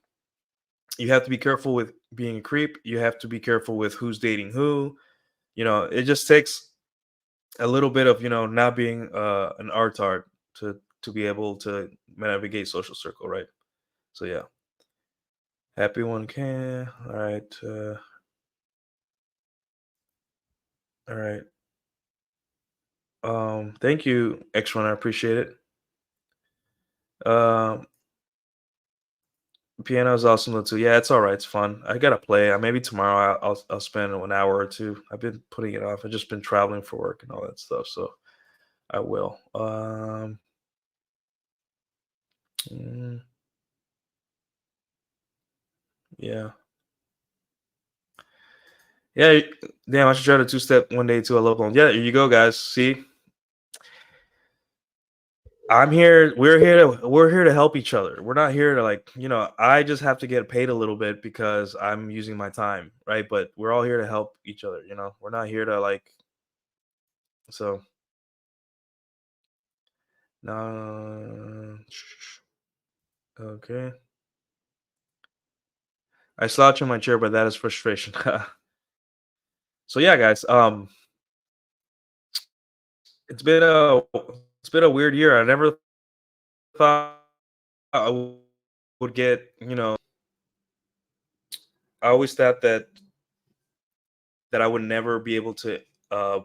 You have to be careful with being a creep. You have to be careful with who's dating who. It just takes a little bit of not being an artard to be able to navigate social circle, right? So yeah, happy 1K. All right, all right. Thank you, X1. I appreciate it. Um, Piano is awesome though too. Yeah, it's all right. It's fun. I gotta play. Maybe tomorrow I'll spend an hour or two. I've been putting it off. I've just been traveling for work and all that stuff. So I will. Mm, yeah, yeah. Damn, I should try to two-step one day to a local. Yeah, here you go, guys. See, I'm here. We're here to help each other. We're not here to I just have to get paid a little bit because I'm using my time, right? But we're all here to help each other. We're not here to so no. Okay. I slouch in my chair, but that is frustration. So yeah, guys. It's been a weird year. I never thought I would get. I always thought that I would never be able to uh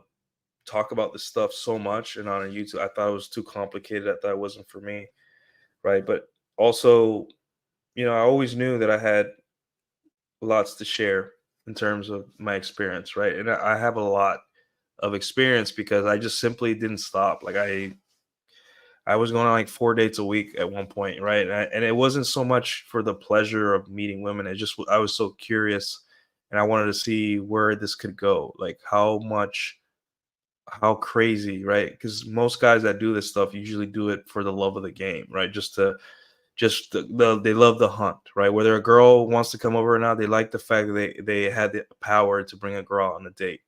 talk about this stuff so much and on YouTube. I thought it was too complicated. I thought it wasn't for me, right? But also, I always knew that I had lots to share in terms of my experience, right? And I have a lot of experience because I just simply didn't stop. Like I was going on like 4 dates a week at one point, right? And it wasn't so much for the pleasure of meeting women. It just I was so curious, and I wanted to see where this could go, like how crazy, right? Because most guys that do this stuff usually do it for the love of the game, right? They love the hunt, right? Whether a girl wants to come over or not, they like the fact that they had the power to bring a girl on a date.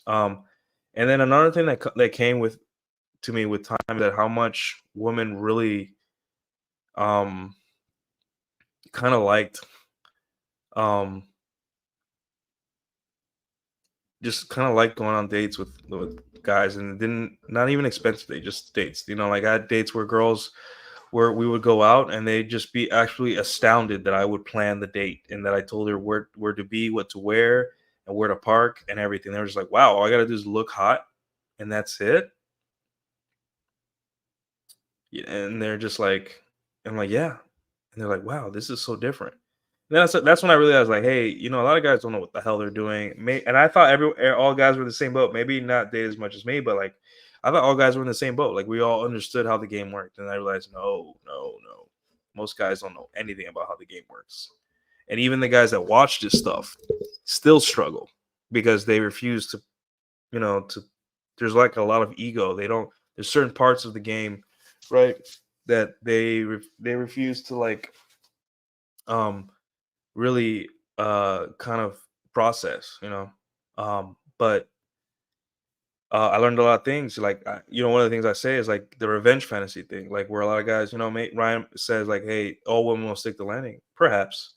Um, and then another thing that came to me with time, that how much women really um kind of liked um just kind of like going on dates with guys, and it didn't not even expensive dates, just dates. Like I had dates where girls where we would go out and they'd just be actually astounded that I would plan the date and that I told her where to be, what to wear, and where to park and everything. They were just like, "Wow, all I gotta do is look hot, and that's it." Yeah, and they're just like, I'm like, "Yeah," and they're like, "Wow, this is so different." And that's when I realized, like, hey, a lot of guys don't know what the hell they're doing. And I thought all guys were in the same boat. Maybe not they as much as me, but like, I thought all guys were in the same boat. Like, we all understood how the game worked, and I realized, no, no, no. Most guys don't know anything about how the game works. And even the guys that watch this stuff still struggle because they refuse to, to. There's like a lot of ego. They don't. There's certain parts of the game, right, that they refuse to like, um really kind of process, but I learned a lot of things. Like, one of the things I say is like the revenge fantasy thing, like where a lot of guys, Ryan says like, hey, all women will stick the landing, perhaps,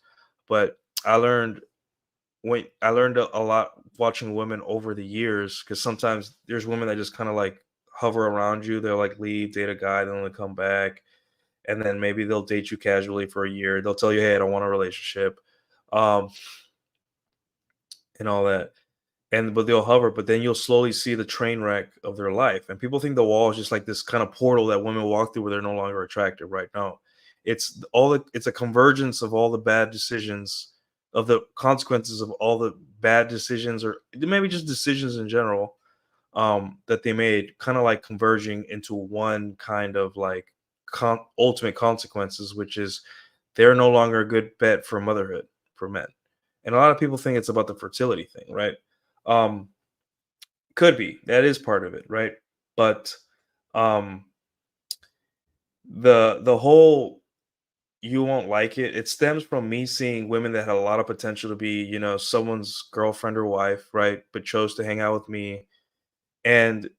but I learned a lot watching women over the years, because sometimes there's women that just kind of like hover around you. They'll like leave, date a guy, then they'll come back, and then maybe they'll date you casually for a year. They'll tell you, hey, I don't want a relationship, um, and all that. But they'll hover, but then you'll slowly see the train wreck of their life. And people think the wall is just like this kind of portal that women walk through where they're no longer attractive, right? No. It's a convergence of all the bad decisions, of the consequences of all the bad decisions, or maybe just decisions in general, that they made, kind of like converging into one kind of like ultimate consequences, which is they're no longer a good bet for motherhood for men. And a lot of people think it's about the fertility thing, right? Um, could be, that is part of it, right? But um, the whole you won't like it. It stems from me seeing women that had a lot of potential to be, someone's girlfriend or wife, right? But chose to hang out with me, and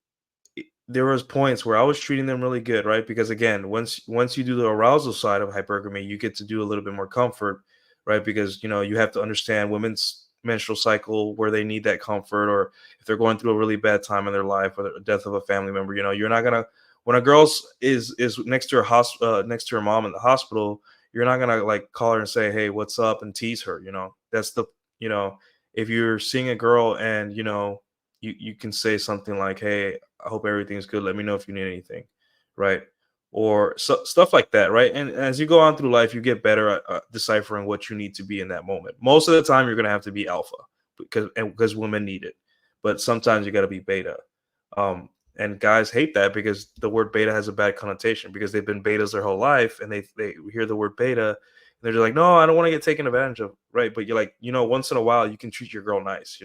there was points where I was treating them really good, right? Because again, once you do the arousal side of hypergamy, you get to do a little bit more comfort, right? Because you have to understand women's menstrual cycle, where they need that comfort, or if they're going through a really bad time in their life, or the death of a family member. You're not gonna, when a girl's is next to next to her mom in the hospital, you're not gonna like call her and say, hey, what's up, and tease her. That's the you know if you're seeing a girl and you can say something like, hey, I hope everything's good. Let me know if you need anything, right? Or stuff like that, right? And as you go on through life, you get better at deciphering what you need to be in that moment. Most of the time, you're going to have to be alpha because women need it, but sometimes you got to be beta. And guys hate that because the word beta has a bad connotation, because they've been betas their whole life, and they hear the word beta, and they're just like, no, I don't want to get taken advantage of, right? But you're like, once in a while, you can treat your girl nice.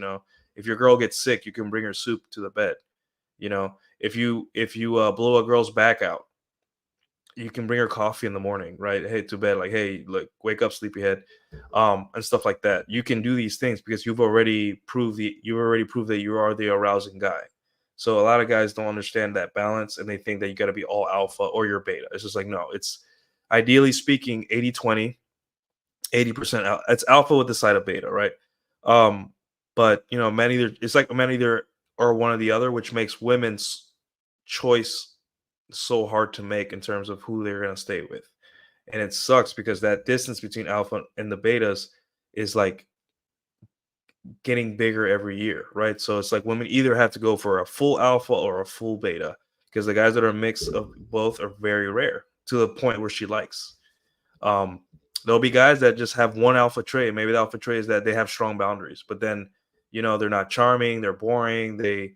If your girl gets sick, you can bring her soup to the bed. If you blow a girl's back out, you can bring her coffee in the morning, right? Hey, to bed, like, hey, look, wake up, sleepyhead, and stuff like that. You can do these things because you've already proved that you are the arousing guy. So a lot of guys don't understand that balance, and they think that you got to be all alpha or you're beta. It's just like, no, it's ideally speaking 80-20, 80% it's alpha with the side of beta, right? But men either or one or the other, which makes women's choice so hard to make in terms of who they're going to stay with. And it sucks because that distance between alpha and the betas is like getting bigger every year, right? So it's like women either have to go for a full alpha or a full beta, because the guys that are a mix of both are very rare, to the point where she likes. Um, there'll be guys that just have one alpha trait. Maybe the alpha trait is that they have strong boundaries, but then they're not charming, they're boring, they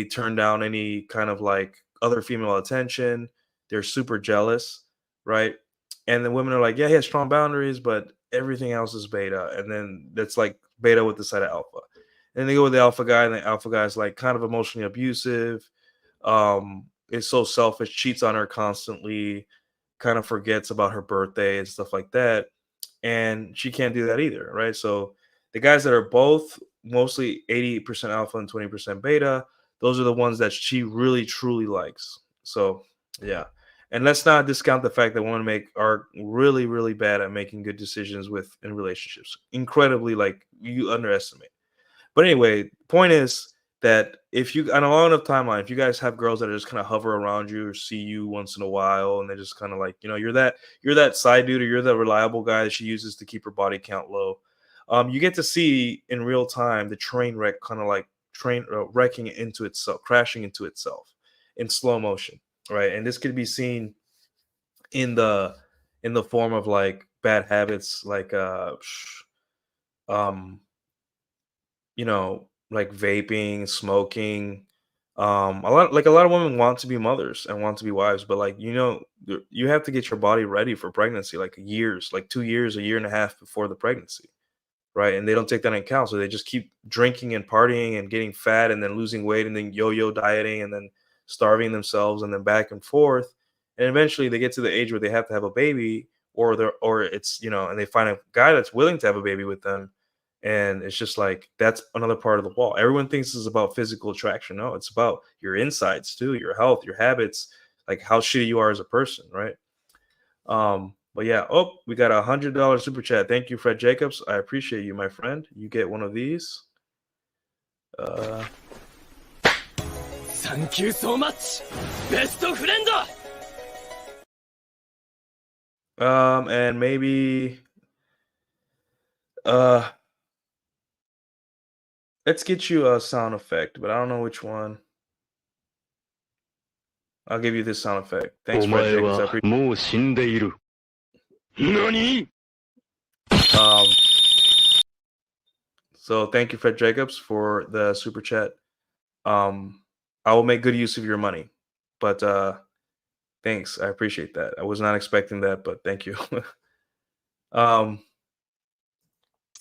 turn down any kind of like other female attention, they're super jealous, right? And the women are like, yeah, he has strong boundaries, but everything else is beta. And then that's like beta with the side of alpha. And they go with the alpha guy, and the alpha guy is like kind of emotionally abusive, is so selfish, cheats on her constantly, kind of forgets about her birthday and stuff like that. And she can't do that either, right? So the guys that are both mostly 80% alpha and 20% beta, those are the ones that she really truly likes. So yeah. And let's not discount the fact that women are really, really bad at making good decisions in relationships. Incredibly, like, you underestimate. But anyway, point is, that if you on a long enough timeline, if you guys have girls that are just kind of hover around you or see you once in a while, and they're just kind of like, you're that side dude, or you're the reliable guy that she uses to keep her body count low. You get to see in real time the train wreck, kind of like train wrecking into itself, crashing into itself in slow motion, right? And this could be seen in the form of like bad habits, like um like vaping, smoking. A lot of women want to be mothers and want to be wives, but like you have to get your body ready for pregnancy, like years, like 2 years, a year and a half before the pregnancy, right? And they don't take that into account, so they just keep drinking and partying and getting fat, and then losing weight, and then yo-yo dieting, and then starving themselves, and then back and forth, and eventually they get to the age where they have to have a baby, or it's and they find a guy that's willing to have a baby with them, and it's just like that's another part of the wall. Everyone thinks it's about physical attraction. No, it's about your insides too, your health, your habits, like how shitty you are as a person, right? But yeah, oh, we got $100 super chat. Thank you, Fred Jacobs. I appreciate you, my friend. You get one of these. Thank you so much, best friend. And maybe let's get you a sound effect, but I don't know which one. I'll give you this sound effect. Thanks, Fred Jacobs. I appreciate もう死んでいる。何 So thank you, Fred Jacobs, for the super chat. I will make good use of your money, but thanks. I appreciate that. I was not expecting that, but thank you. I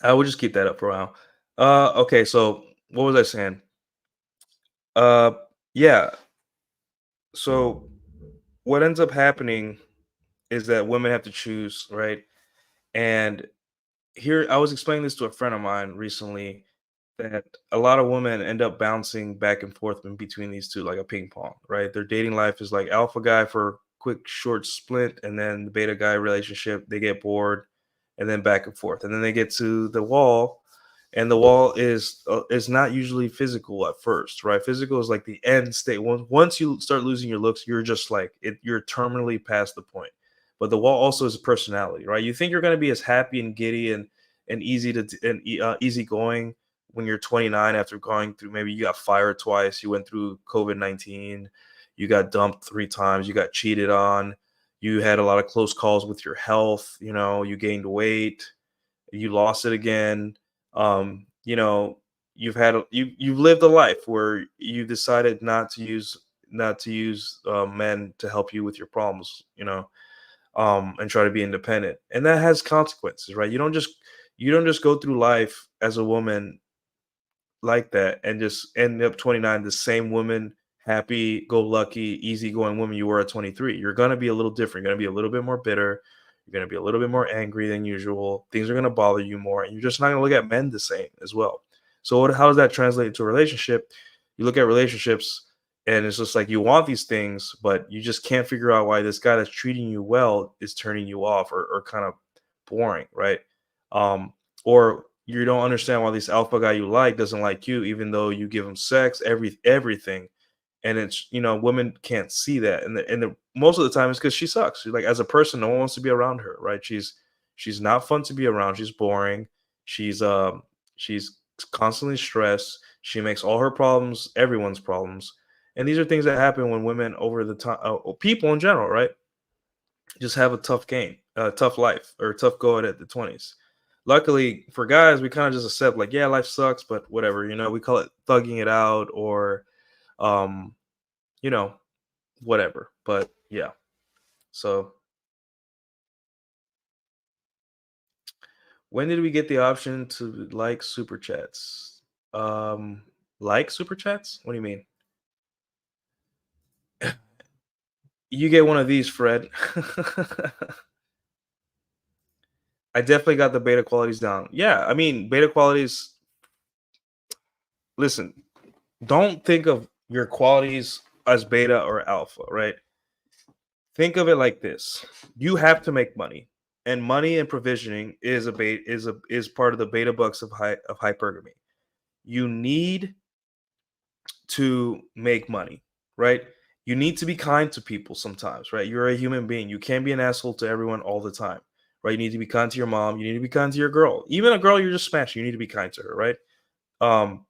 will just keep that up for a while. Okay, so what was I saying? Yeah. So what ends up happening is that women have to choose, right? And here I was explaining this to a friend of mine recently, that a lot of women end up bouncing back and forth in between these two like a ping pong, right? Their dating life is like alpha guy for quick short split, and then the beta guy relationship, they get bored, and then back and forth, and then they get to the wall, and the wall is not usually physical at first, right? Physical is like the end state. Once you start losing your looks, you're just like you're terminally past the point. But the wall also is a personality, right? You think you're going to be as happy and giddy and easy easygoing when you're 29, after going through, maybe you got fired twice, you went through COVID-19, you got dumped 3 times, you got cheated on, you had a lot of close calls with your health, you gained weight, you lost it again. um you know you've lived a life where you decided not to use men to help you with your problems, and try to be independent, and that has consequences, right? You don't just go through life as a woman like that and just end up 29 the same woman, happy go lucky, easygoing woman you were at 23. You're going to be a little different. You're going to be a little bit more bitter. You're going to be a little bit more angry than usual. Things are going to bother you more, and you're just not going to look at men the same as well. So how does that translate into a relationship? You look at relationships, and it's just like you want these things, but you just can't figure out why this guy that's treating you well is turning you off, or kind of boring, right? Or you don't understand why this alpha guy you like doesn't like you, even though you give him sex, everything. And it's, women can't see that, and the most of the time it's because she sucks. Like, as a person, no one wants to be around her, right? She's not fun to be around. She's boring. She's constantly stressed. She makes all her problems everyone's problems, and these are things that happen when women over the time, people in general, right, just have a tough life, or a tough go at the 20s. Luckily for guys, we kind of just accept, like, yeah, life sucks, but whatever, we call it thugging it out, or um, you know, whatever. But yeah. So when did we get the option to like super chats? Like super chats? What do you mean? You get one of these, Fred. I definitely got the beta qualities down. Yeah, I mean, beta qualities. Listen, don't think of your qualities as beta or alpha, right? Think of it like this: you have to make money, and money and provisioning is part of the beta bucks of hypergamy. You need to make money, right? You need to be kind to people sometimes, right? You're a human being. You can't be an asshole to everyone all the time, right? You need to be kind to your mom. You need to be kind to your girl. Even a girl you're just smashing, you need to be kind to her, right? Um,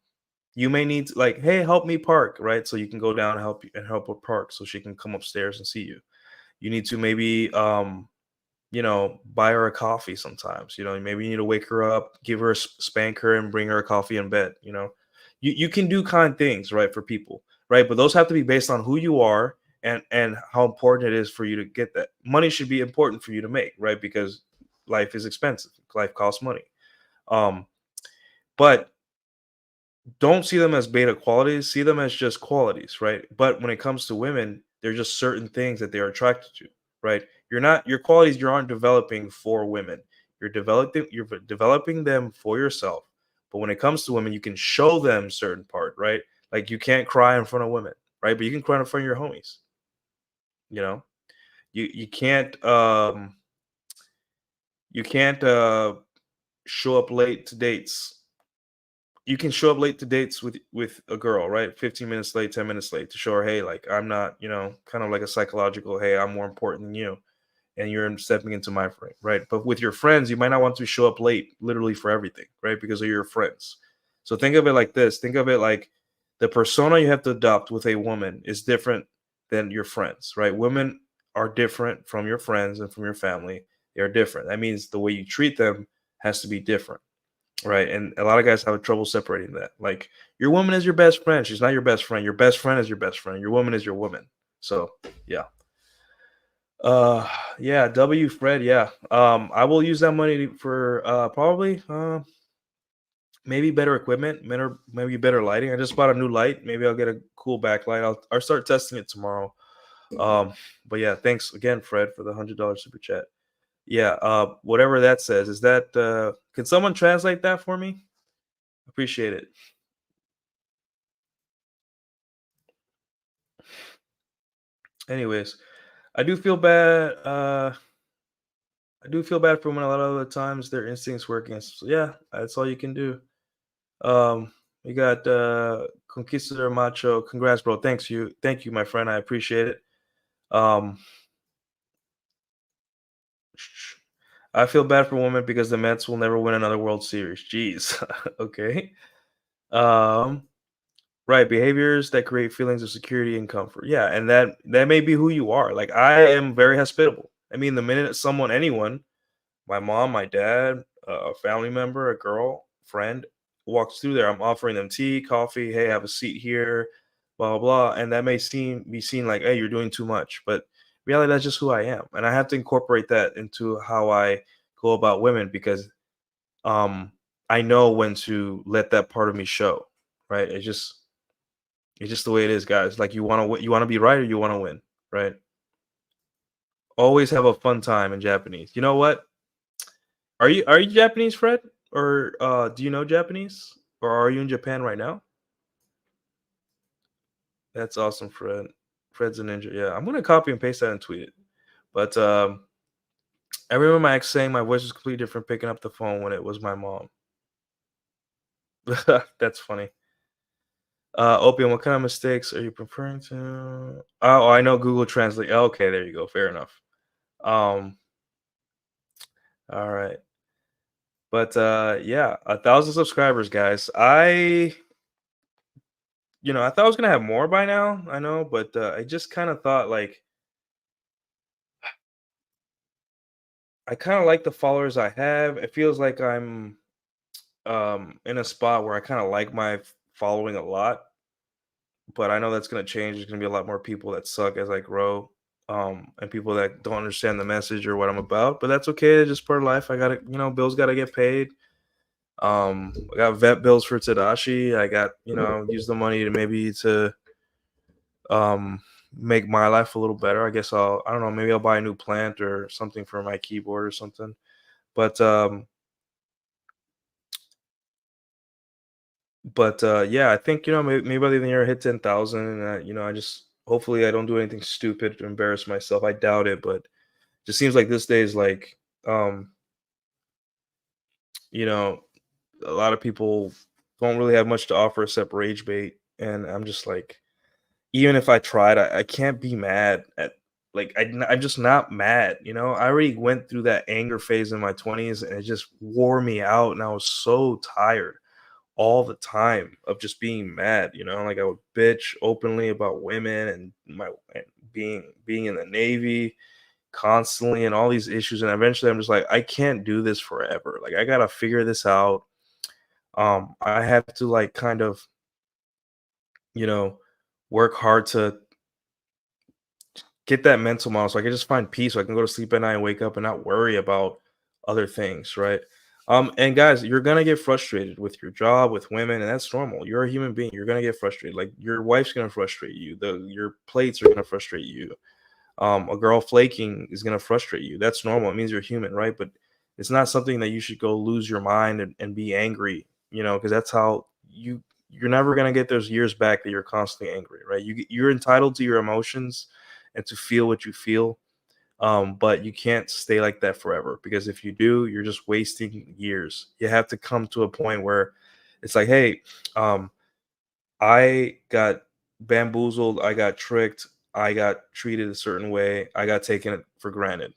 you may need to, like, hey, help me park, right? So you can go down and help her park so she can come upstairs and see you. You need to maybe buy her a coffee sometimes. Maybe you need to wake her up, give her spank her, and bring her a coffee in bed. You can do kind things, right, for people, right? But those have to be based on who you are and how important it is for you to get that. Money should be important for you to make, right? Because life is expensive. Life costs money. But don't see them as beta qualities, see them as just qualities, right? But when it comes to women, there's just certain things that they are attracted to, right? Your qualities you aren't developing for women. You're developing them for yourself. But when it comes to women, you can show them certain part, right? Like you can't cry in front of women, right? But you can cry in front of your homies. You know, you can't show up late to dates. You can show up late to dates with a girl, right? 15 minutes late, 10 minutes late to show her, hey, like I'm not, kind of like a psychological, hey, I'm more important than you, and you're stepping into my frame, right? But with your friends, you might not want to show up late literally for everything, right? Because of your friends. So think of it like this. Think of it like the persona you have to adopt with a woman is different than your friends, right? Women are different from your friends and from your family. They are different. That means the way you treat them has to be different. Right. And a lot of guys have trouble separating that. Like your woman is your best friend. She's not your best friend. Your best friend is your best friend. Your woman is your woman. So yeah. Uh yeah, W Fred, yeah. I will use that money for probably maybe better equipment, maybe better lighting. I just bought a new light. Maybe I'll get a cool backlight. I'll start testing it tomorrow. But yeah, thanks again, Fred, for the $100 super chat. Yeah, whatever that says, is that can someone translate that for me? Appreciate it. Anyways, I do feel bad. I do feel bad for when a lot of the times their instincts work against. So yeah, that's all you can do. We got Conquistador Macho. Congrats, bro. Thank you, my friend. I appreciate it. Um, I feel bad for women because the Mets will never win another World Series. Jeez. Okay. Um, right. Behaviors that create feelings of security and comfort. Yeah, and that may be who you are. Like I am very hospitable. I mean, the minute anyone, my mom, my dad, a family member, a girl, friend walks through there, I'm offering them tea, coffee. Hey, have a seat here, blah blah. And that may be seen like, hey, you're doing too much, but reality, that's just who I am, and I have to incorporate that into how I go about women because um I know when to let that part of me show. Right? It's just the way it is, guys. Like you want to be right or you want to win, right? Always have a fun time in Japanese. You know what? Are you Japanese, Fred? Or do you know Japanese? Or are you in Japan right now? That's awesome, Fred. Fred's a ninja. Yeah, I'm gonna copy and paste that and tweet it. But I remember my ex saying my voice was completely different picking up the phone when it was my mom. That's funny. Opium, what kind of mistakes are you preferring to? Oh, I know Google Translate. Okay, there you go. Fair enough. Um, all right. But yeah, 1,000 subscribers, guys. I thought I was gonna have more by now. I know, but I just kind of thought like I kind of like the followers I have. It feels like I'm in a spot where I kind of like my following a lot, but I know that's gonna change. There's gonna be a lot more people that suck as I grow, and people that don't understand the message or what I'm about. But that's okay. It's just part of life. I gotta, bills gotta get paid. I got vet bills for Tadashi. I got, use the money to maybe to um make my life a little better. I guess I don't know, maybe I'll buy a new plant or something for my keyboard or something. But yeah, I think maybe by the end of the year I hit 10,000, and I just hopefully I don't do anything stupid to embarrass myself. I doubt it, but just seems like this day is like um you know a lot of people don't really have much to offer except rage bait, and I'm just like, even if I tried, I can't be mad at like I'm just not mad. I already went through that anger phase in my 20s, and it just wore me out, and I was so tired all the time of just being mad. Like I would bitch openly about women and being in the Navy constantly and all these issues, and eventually I'm just like, I can't do this forever. Like I gotta figure this out. I have to like kind of you know work hard to get that mental model so I can just find peace so I can go to sleep at night and wake up and not worry about other things, right? And guys, you're gonna get frustrated with your job, with women, and that's normal. You're a human being. You're gonna get frustrated. Like your wife's gonna frustrate you. Your plates are gonna frustrate you. A girl flaking is gonna frustrate you. That's normal. It means you're human, right? But it's not something that you should go lose your mind and be angry, because that's how you're never gonna get those years back that you're constantly angry, right? You're entitled to your emotions and to feel what you feel. But you can't stay like that forever, because if you do, you're just wasting years. You have to come to a point where it's like, hey, I got bamboozled, I got tricked, I got treated a certain way, I got taken for granted.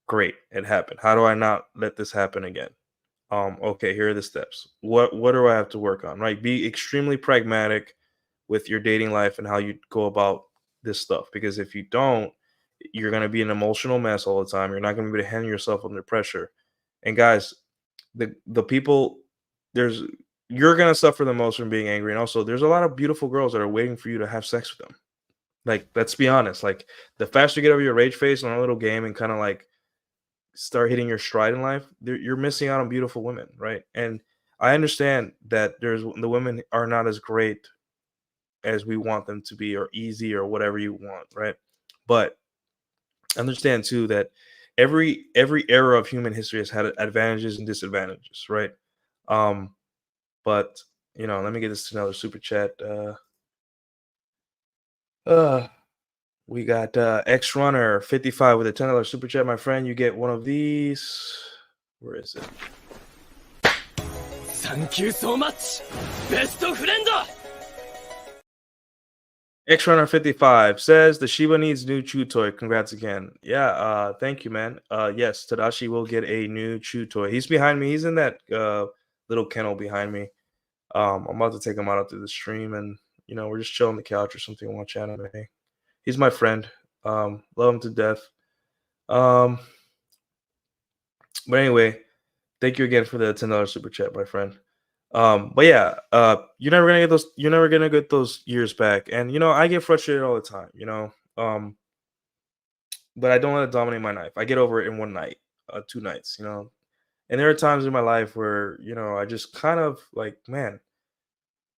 Great, it happened. How do I not let this happen again? Okay, here are the steps. What do I have to work on? Right? Be extremely pragmatic with your dating life and how you go about this stuff. Because if you don't, you're gonna be an emotional mess all the time. You're not gonna be able to handle yourself under pressure. And guys, the people there's you're gonna suffer the most from being angry. And also there's a lot of beautiful girls that are waiting for you to have sex with them. Like, let's be honest, like the faster you get over your rage face on a little game and kind of like start hitting your stride in life, you're missing out on beautiful women, right? And I understand that the women are not as great as we want them to be, or easy, or whatever you want, right? But understand too that every era of human history has had advantages and disadvantages, right? Um, but let me get this to another super chat. Uh, we got X Runner 55 with a $10 super chat. My friend, you get one of these. Where is it? Thank you so much, best friend. X Runner 55 says the Shiba needs new chew toy. Congrats again. Yeah, thank you, man. Yes, Tadashi will get a new chew toy. He's behind me. He's in that little kennel behind me. I'm about to take him out after the stream, and we're just chilling on the couch or something and watch anime. He's my friend. Love him to death. But anyway, thank you again for the $10 super chat, my friend. But yeah, you're never gonna get those years back. And I get frustrated all the time, but I don't let it dominate my life. I get over it in one night, 2 nights, And there are times in my life where, I just kind of like, man,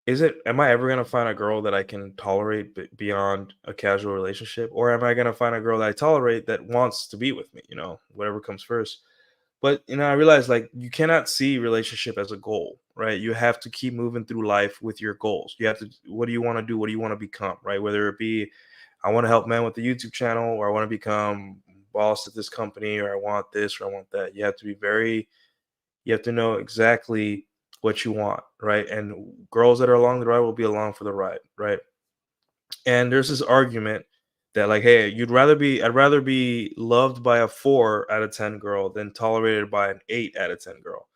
am I ever gonna find a girl that I can tolerate beyond a casual relationship? Or am I gonna find a girl that I tolerate that wants to be with me, whatever comes first? But I realized, like, you cannot see relationship as a goal, right? You have to keep moving through life with your goals. You have to, what do you want to do? What do you want to become, right? Whether it be, I want to help men with the YouTube channel, or I want to become boss at this company, or I want this, or I want that. You have to know exactly what you want, right? And girls that are along the ride will be along for the ride, right? And there's this argument that, like, hey, I'd rather be loved by a 4 out of 10 girl than tolerated by an 8 out of 10 girl.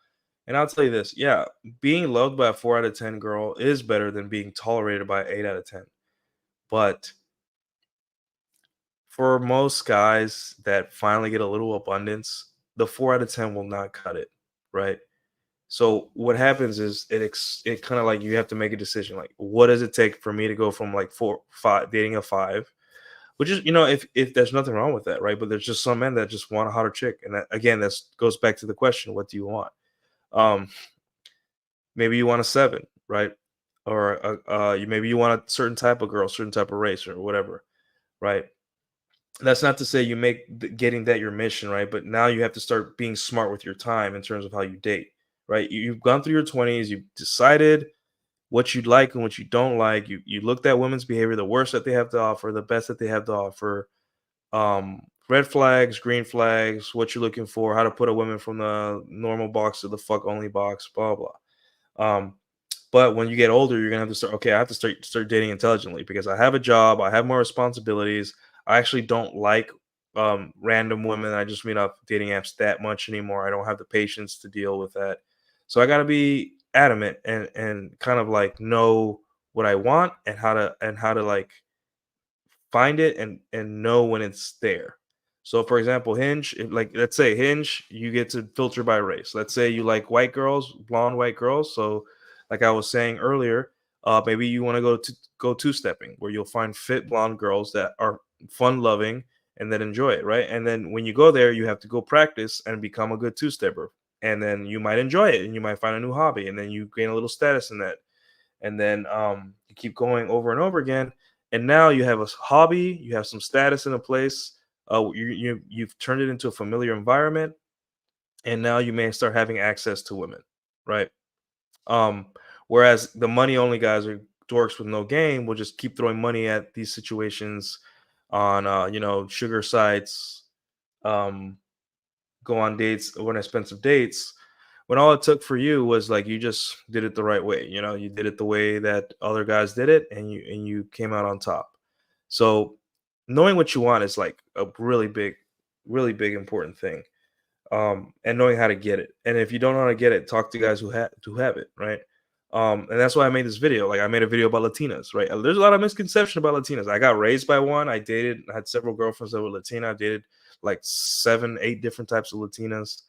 And I'll tell you this, yeah, being loved by a 4 out of 10 girl is better than being tolerated by an 8 out of 10. But for most guys that finally get a little abundance, the 4 out of 10 will not cut it, right? So what happens is it kind of like, you have to make a decision, like, what does it take for me to go from like 4, 5, dating a 5, which is, if there's nothing wrong with that, right? But there's just some men that just want a hotter chick, and that, again, that goes back to the question: what do you want? Um, maybe you want a 7, right? Or maybe you want a certain type of girl, certain type of race, or whatever, right? That's not to say you make getting that your mission, right? But now you have to start being smart with your time in terms of how you date, right? You've gone through your 20s, you've decided what you'd like and what you don't like. You looked at women's behavior, the worst that they have to offer, the best that they have to offer, red flags, green flags, what you're looking for, how to put a woman from the normal box to the fuck only box, blah blah. But when you get older, you're gonna have to start. Okay, I have to start dating intelligently because I have a job, I have more responsibilities. I actually don't like random women I just meet off dating apps that much anymore. I don't have the patience to deal with that. So I got to be adamant and kind of like know what I want and how to like find it and know when it's there. So for example, Hinge, like let's say Hinge, you get to filter by race. Let's say you like white girls, blonde white girls. So like I was saying earlier, maybe you want to go two-stepping where you'll find fit blonde girls that are fun loving and that enjoy it, right? And then when you go there, you have to go practice and become a good two-stepper. And then you might enjoy it and you might find a new hobby and then you gain a little status in that. And then you keep going over and over again, and now you have a hobby, you have some status in a place, you've turned it into a familiar environment, and now you may start having access to women, right? um Whereas the money only guys are dorks with no game will just keep throwing money at these situations on sugar sites, um go on dates or expensive dates, when all it took for you was like you just did it the right way. You did it the way that other guys did it, and you came out on top. So knowing what you want is like a really big important thing. And knowing how to get it. And if you don't know how to get it, talk to guys who have it, right? And that's why I made this video. Like I made a video about Latinas, right? There's a lot of misconception about Latinas. I got raised by one. I had several girlfriends that were Latina. I dated like 7, 8 different types of Latinas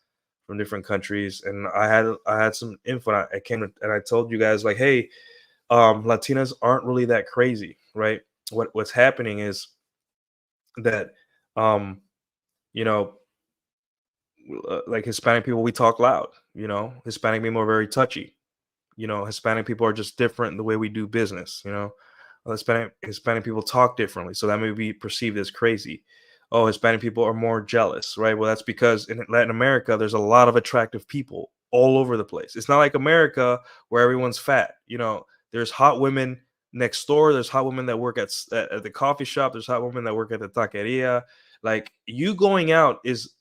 from different countries, and I had some info. I came and I told you guys like, hey, Latinas aren't really that crazy, right? What's happening is that um, you know like Hispanic people, we talk loud. Hispanic people are very touchy. Hispanic people are just different in the way we do business. Hispanic people talk differently, so that may be perceived as crazy. Oh, Hispanic people are more jealous, right? Well, that's because in Latin America, there's a lot of attractive people all over the place. It's not like America where everyone's fat. There's hot women next door. There's hot women that work at the coffee shop. There's hot women that work at the taqueria. Like you going out is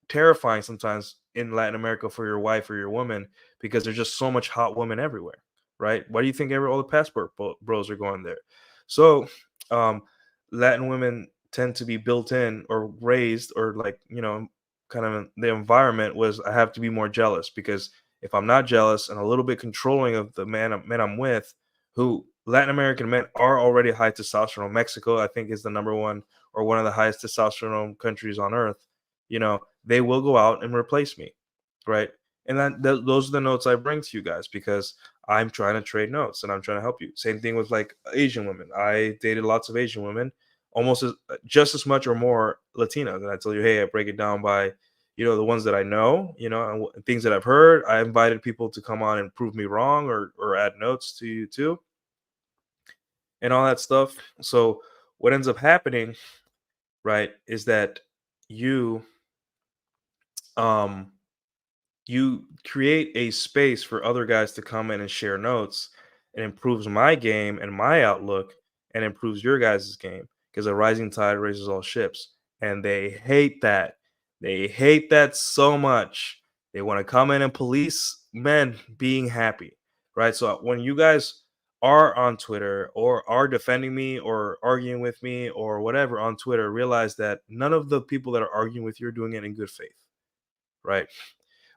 terrifying sometimes in Latin America for your wife or your woman because there's just so much hot women everywhere, right? Why do you think all the passport bros are going there? So, um, Latin women tend to be built in or raised or like kind of the environment was I have to be more jealous because if I'm not jealous and a little bit controlling of the men I'm with, who Latin American men are already high testosterone. Mexico, I think, is the number one or one of the highest testosterone countries on earth. They will go out and replace me, right? And those are the notes I bring to you guys because I'm trying to trade notes and I'm trying to help you. Same thing with like Asian women. I dated lots of Asian women, almost just as much or more Latina. And I tell you, hey, I break it down by the ones that I know, and things that I've heard. I invited people to come on and prove me wrong or add notes to you too, and all that stuff. So what ends up happening, right, is that you um you create a space for other guys to come in and share notes. It improves my game and my outlook and improves your guys' game because a rising tide raises all ships. And they hate that. They hate that so much. They want to come in and police men being happy, right? So when you guys are on Twitter or are defending me or arguing with me or whatever on Twitter, realize that none of the people that are arguing with you are doing it in good faith, right?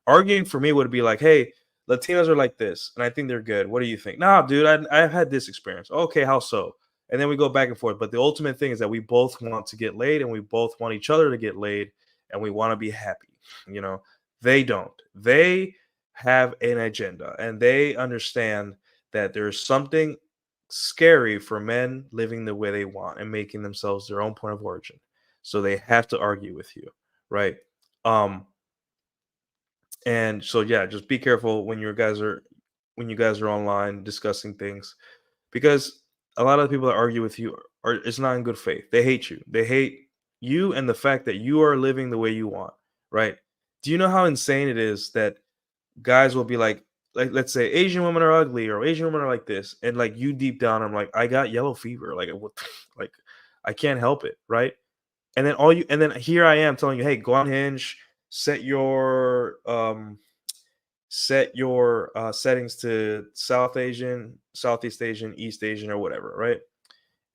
Arguing for me would be like, hey, Latinos are like this, and I think they're good. What do you think? Nah, dude, I've had this experience. Okay, how so? And then we go back and forth. But the ultimate thing is that we both want to get laid, and we both want each other to get laid, and we want to be happy. You know, they don't. They have an agenda, and they understand that there's something scary for men living the way they want and making themselves their own point of origin. So they have to argue with you, right? Um, and so yeah, just be careful when you guys are online discussing things because a lot of the people that argue with you are it's not in good faith. They hate you. They hate you and the fact that you are living the way you want, right? Do you know how insane it is that guys will be like let's say Asian women are ugly or Asian women are like this and like you deep down I'm like I got yellow fever like what like I can't help it, right? And then here I am telling you, hey, go on Hinge, set your set your settings to South Asian, Southeast Asian, East Asian, or whatever, right?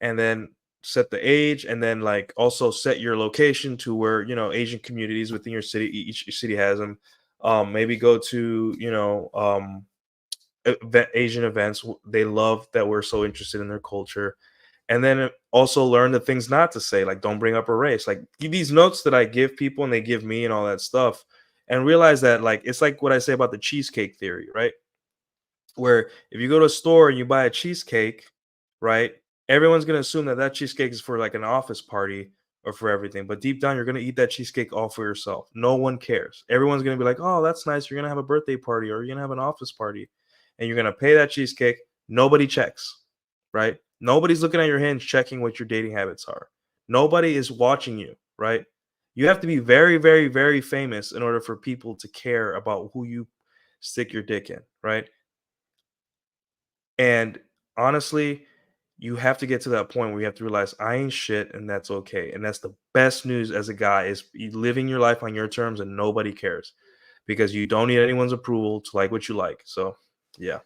And then set the age, and then like also set your location to where Asian communities within your city. Each city has them. Maybe go to Asian events. They love that we're so interested in their culture. And then also learn the things not to say, like don't bring up a race. Like these notes that I give people and they give me and all that stuff, and realize that like it's like what I say about the cheesecake theory, right? Where if you go to a store and you buy a cheesecake, right? Everyone's gonna assume that that cheesecake is for like an office party or for everything, but deep down you're gonna eat that cheesecake all for yourself. No one cares. Everyone's gonna be like, "Oh, that's nice. You're gonna have a birthday party or you're gonna have an office party, and you're gonna pay that cheesecake." Nobody checks, right? Nobody's looking at your hands checking what your dating habits are. Nobody is watching you, right? You have to be very, very, very famous in order for people to care about who you stick your dick in, right? And honestly, you have to get to that point where you have to realize I ain't shit and that's okay. And that's the best news as a guy is living your life on your terms and nobody cares because you don't need anyone's approval to like what you like. So, yeah.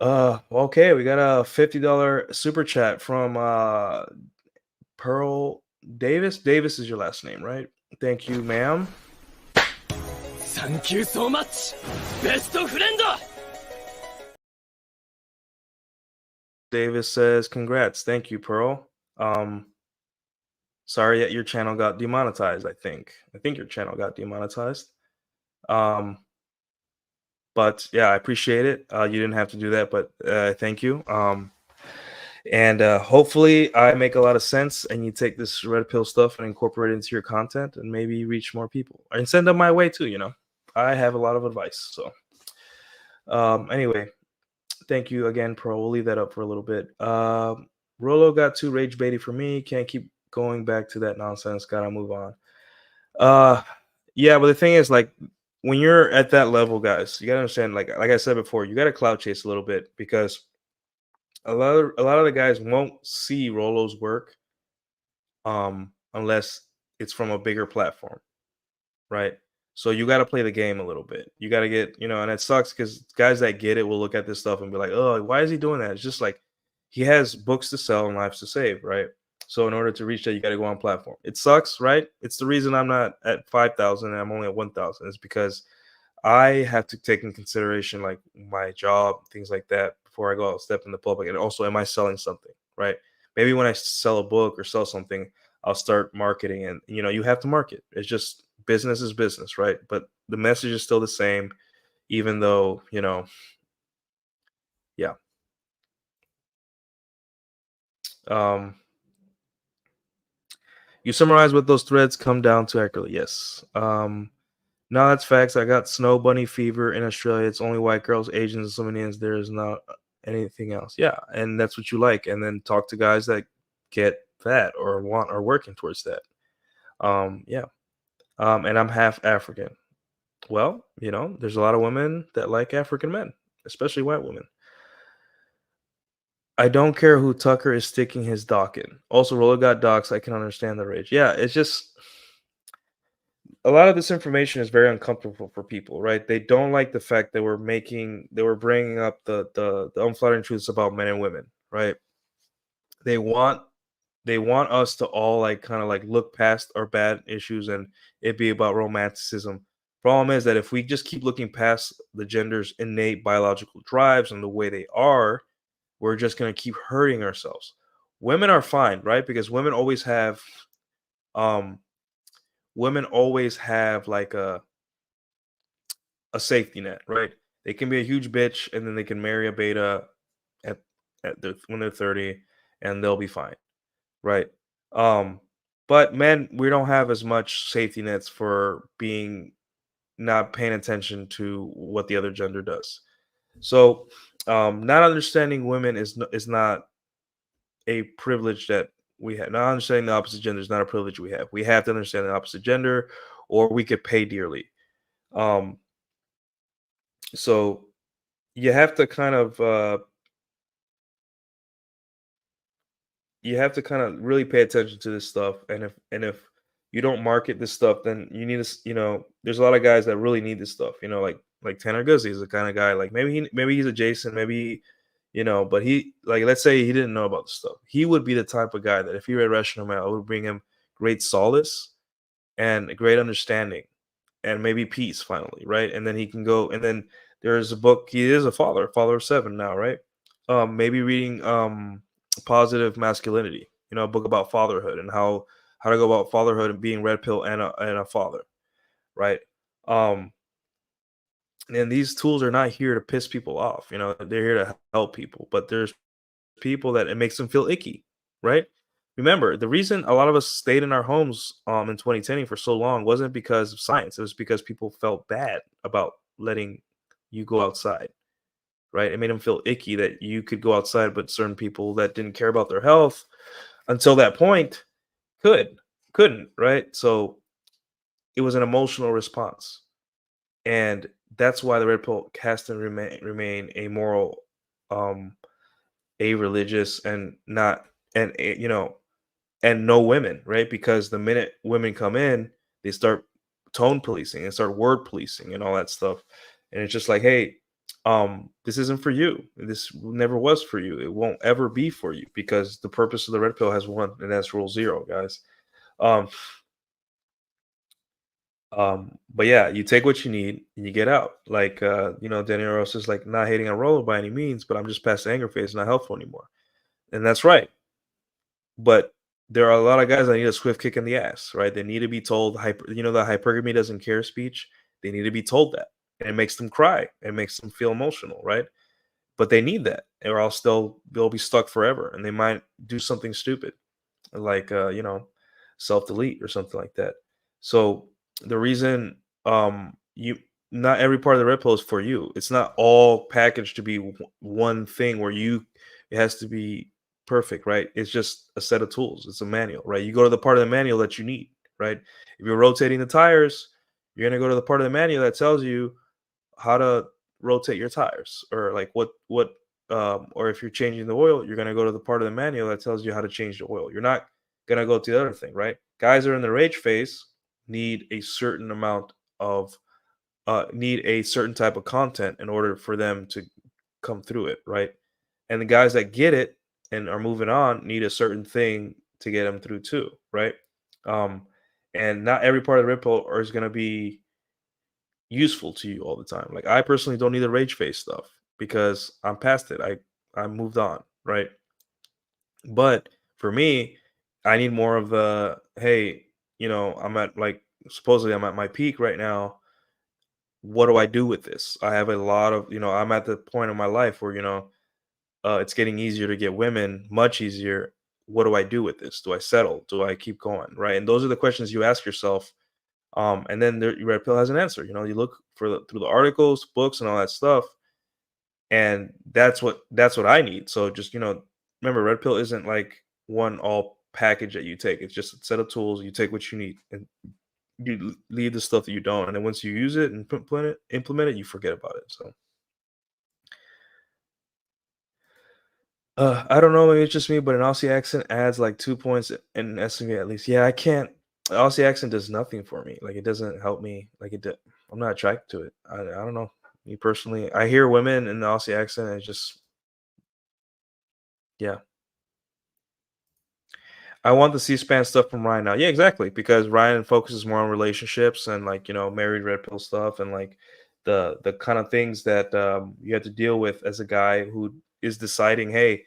Okay, we got a $50 super chat from Pearl Davis. Davis is your last name, right? Thank you, ma'am. Thank you so much, best friend! Davis says, "Congrats, thank you, Pearl. Sorry that your channel got demonetized. I think your channel got demonetized. But yeah, I appreciate it. You didn't have to do that, but thank you. And hopefully, I make a lot of sense, and you take this red pill stuff and incorporate it into your content, and maybe reach more people, and send them my way too. I have a lot of advice. So, anyway, thank you again, Pro. We'll leave that up for a little bit. Rolo got too rage baity for me. Can't keep going back to that nonsense. Gotta move on. Yeah, but the thing is, like, when you're at that level, guys, you gotta understand. Like I said before, you gotta cloud chase a little bit because a lot of the guys won't see Rolo's work unless it's from a bigger platform, right? So you got to play the game a little bit. You got to get, and it sucks because guys that get it will look at this stuff and be like, "Oh, why is he doing that?" It's just like he has books to sell and lives to save, right? So in order to reach that, you got to go on platform. It sucks, right? It's the reason I'm not at 5,000 and I'm only at 1,000. It's because I have to take in consideration like my job, things like that before I go out step in the public. And also, am I selling something, right? Maybe when I sell a book or sell something, I'll start marketing, and you have to market. It's just business is business, right? But the message is still the same, even though yeah. Um, you summarize what those threads come down to accurately. Yes. No, that's facts. I got snow bunny fever in Australia. It's only white girls, Asians, and some Indians. There is not anything else. Yeah, and that's what you like. And then talk to guys that get that or want or working towards that. Yeah. And I'm half African. Well, there's a lot of women that like African men, especially white women. I don't care who Tucker is sticking his dock in. Also, Roller got docks. I can understand the rage. Yeah, it's just a lot of this information is very uncomfortable for people, right? They don't like the fact that we're bringing up the unflattering truths about men and women, right? They want they want us to all like kind of like look past our bad issues and it be about romanticism. Problem is that if we just keep looking past the gender's innate biological drives and the way they are, we're just going to keep hurting ourselves. Women are fine, right? Because um women always have like a safety net, right? They can be a huge bitch and then they can marry a beta at, when they're 30 and they'll be fine, right? Um, but men, we don't have as much safety nets for being not paying attention to what the other gender does. So, not understanding women is not a privilege that we have. Not understanding the opposite gender is not a privilege we have. We have to understand the opposite gender, or we could pay dearly. Um, so you have to kind of really pay attention to this stuff. And if you don't market this stuff, then you need to, there's a lot of guys that really need this stuff, like Tanner Guzzi is the kind of guy, like maybe he's a Jason, maybe, but he, like, let's say he didn't know about the stuff. He would be the type of guy that if he read Rational Man, it would bring him great solace and a great understanding and maybe peace finally, right? And then he can go, and then there's a book. He is a father of 7 now, right? Maybe reading Positive Masculinity, a book about fatherhood and how to go about fatherhood and being red pill and a father, right? Um, and these tools are not here to piss people off, they're here to help people. But there's people that it makes them feel icky, right? Remember, the reason a lot of us stayed in our homes in 2010 for so long wasn't because of science. It was because people felt bad about letting you go outside, right? It made them feel icky that you could go outside, but certain people that didn't care about their health until that point couldn't, right? So it was an emotional response. And that's why the red pill has to remain amoral, um, a religious, and not, and no women, right? Because the minute women come in, they start tone policing and start word policing and all that stuff. And it's just like, hey, this isn't for you. This never was for you. It won't ever be for you, because the purpose of the red pill has one, and that's rule 0, guys. Um, but yeah, you take what you need and you get out. Like, Daniel Ross is like, not hating on Rolo by any means, but I'm just past the anger phase, not helpful anymore. And that's right. But there are a lot of guys that need a swift kick in the ass, right? They need to be told the hypergamy doesn't care speech. They need to be told that. And it makes them cry. It makes them feel emotional, right? But they need that, or else they'll be stuck forever, and they might do something stupid, like self delete or something like that. So the reason you not every part of the red pill is for you. It's not all packaged to be one thing where it has to be perfect, right? It's just a set of tools. It's a manual, right? You go to the part of the manual that you need, right? If you're rotating the tires, you're gonna go to the part of the manual that tells you how to rotate your tires, or like or if you're changing the oil, you're going to go to the part of the manual that tells you how to change the oil. You're not going to go to the other thing, right? Guys that are in the rage phase need a certain amount of need a certain type of content in order for them to come through it, right? And the guys that get it and are moving on need a certain thing to get them through too, right? um and not every part of the ripple is going to be useful to you all the time. Like, I personally don't need the rage face stuff because I'm past it. I moved on, right? But for me, I need more of the, hey, I'm at, like, supposedly I'm at my peak right now. What do I do with this? I have a lot of, I'm at the point of my life where, it's getting easier to get women, much easier. What do I do with this? Do I settle? Do I keep going? Right? And those are the questions you ask yourself. And then Red Pill has an answer. You look through the articles, books, and all that stuff, and that's what I need. So just remember, Red Pill isn't like one all package that you take. It's just a set of tools. You take what you need, and you leave the stuff that you don't. And then once you use it and implement it, you forget about it. So I don't know. Maybe it's just me, but an Aussie accent adds like 2 points in SME at least. Yeah, I can't. Aussie accent does nothing for me. Like, it doesn't help me. Like, I'm not attracted to it. I don't know. Me personally, I hear women in the Aussie accent, and it's just, yeah. I want the C-SPAN stuff from Ryan now. Yeah, exactly. Because Ryan focuses more on relationships and, like, married red pill stuff, and like the kind of things that you have to deal with as a guy who is deciding, hey,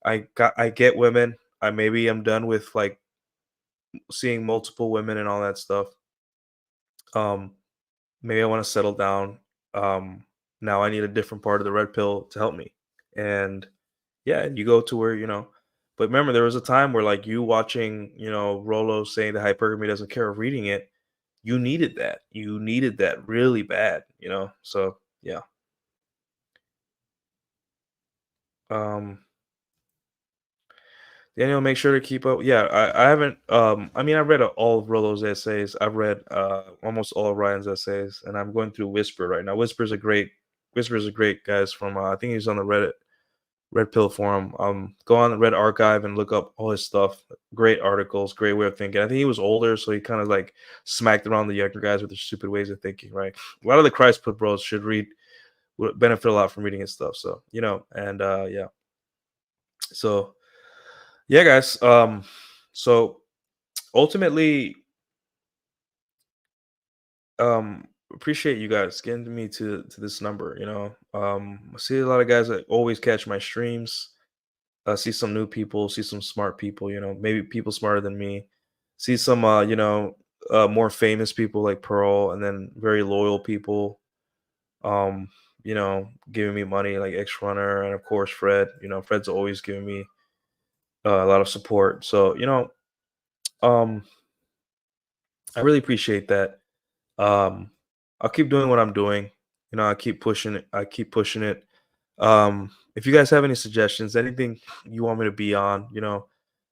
I get women. I'm done with, like, seeing multiple women and all that stuff. Um, Maybe I want to settle down. Um, Now I need a different part of the red pill to help me. And yeah, you go to where, but remember, there was a time where, like, you watching, Rolo saying the hypergamy doesn't care of reading it, you needed that. You needed that really bad. So yeah. Um Daniel, make sure to keep up. Yeah, I haven't. I mean, I've read all of Rolo's essays. I've read almost all of Ryan's essays, and I'm going through Whisper right now. Whisper's a great guys from. I think he's on the Reddit. Red Pill Forum. Go on the Red Archive and look up all his stuff. Great articles, great way of thinking. I think he was older, so he kind of like smacked around the younger guys with their stupid ways of thinking. Right. A lot of the Christ Put Bros should read. Would benefit a lot from reading his stuff. So and yeah. So yeah, guys. So ultimately, appreciate you guys getting me to this number. I see a lot of guys that always catch my streams. See some new people, see some smart people. Maybe people smarter than me. See some more famous people like Pearl, and then very loyal people. Um, giving me money like X Runner, and of course Fred. Fred's always giving me a lot of support. So um, I really appreciate that. Um, I'll keep doing what I'm doing. I keep pushing it. I keep pushing it. If you guys have any suggestions, anything you want me to be on,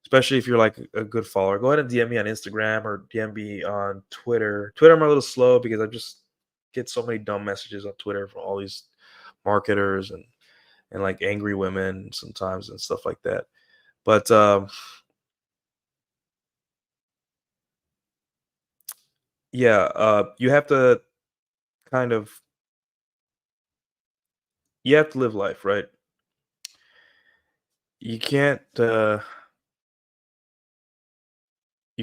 especially if you're like a good follower, go ahead and DM me on Instagram or DM me on Twitter. Twitter, I'm a little slow because I just get so many dumb messages on Twitter from all these marketers and like angry women sometimes and stuff like that. But yeah, you have to kind of you have to live life, right? You can't you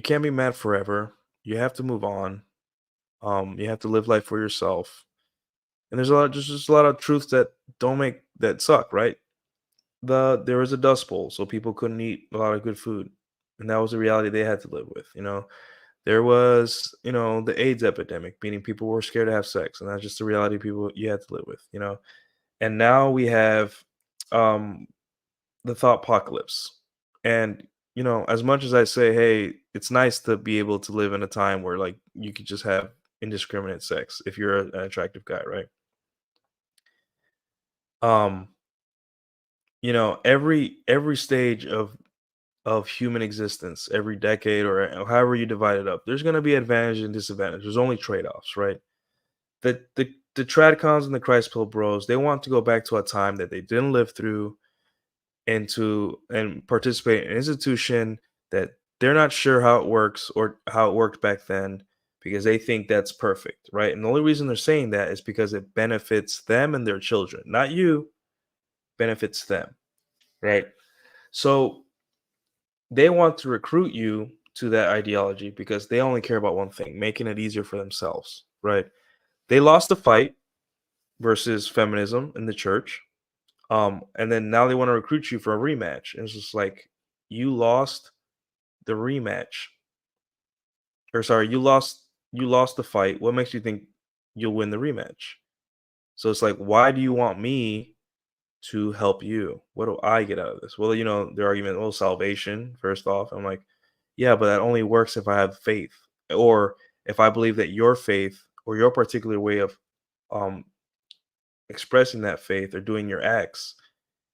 can't be mad forever. You have to move on. You have to live life for yourself. And there's just a lot of truths that don't make that suck, right? There was a dust bowl, so people couldn't eat a lot of good food. And that was the reality they had to live with. There was, the AIDS epidemic, meaning people were scared to have sex, and that's just the reality people you had to live with. And now we have um the thought apocalypse. And as much as I say, hey, it's nice to be able to live in a time where like you could just have indiscriminate sex if you're an attractive guy, right? Um, every stage of human existence, every decade or however you divide it up, there's gonna be advantage and disadvantage. There's only trade-offs, right? The Tradcons and the Christ Pill Bros, they want to go back to a time that they didn't live through and participate in an institution that they're not sure how it works or how it worked back then because they think that's perfect, right? And the only reason they're saying that is because it benefits them and their children, not you, benefits them, right? So they want to recruit you to that ideology because they only care about one thing, making it easier for themselves, right? They lost the fight versus feminism in the church. And then now they want to recruit you for a rematch. And it's just like you lost the rematch. Or sorry, you lost the fight. What makes you think you'll win the rematch? So it's like, why do you want me to help you? What do I get out of this? Well, their argument, well, salvation, first off. I'm like, yeah, but that only works if I have faith. Or if I believe that your faith or your particular way of um expressing that faith or doing your acts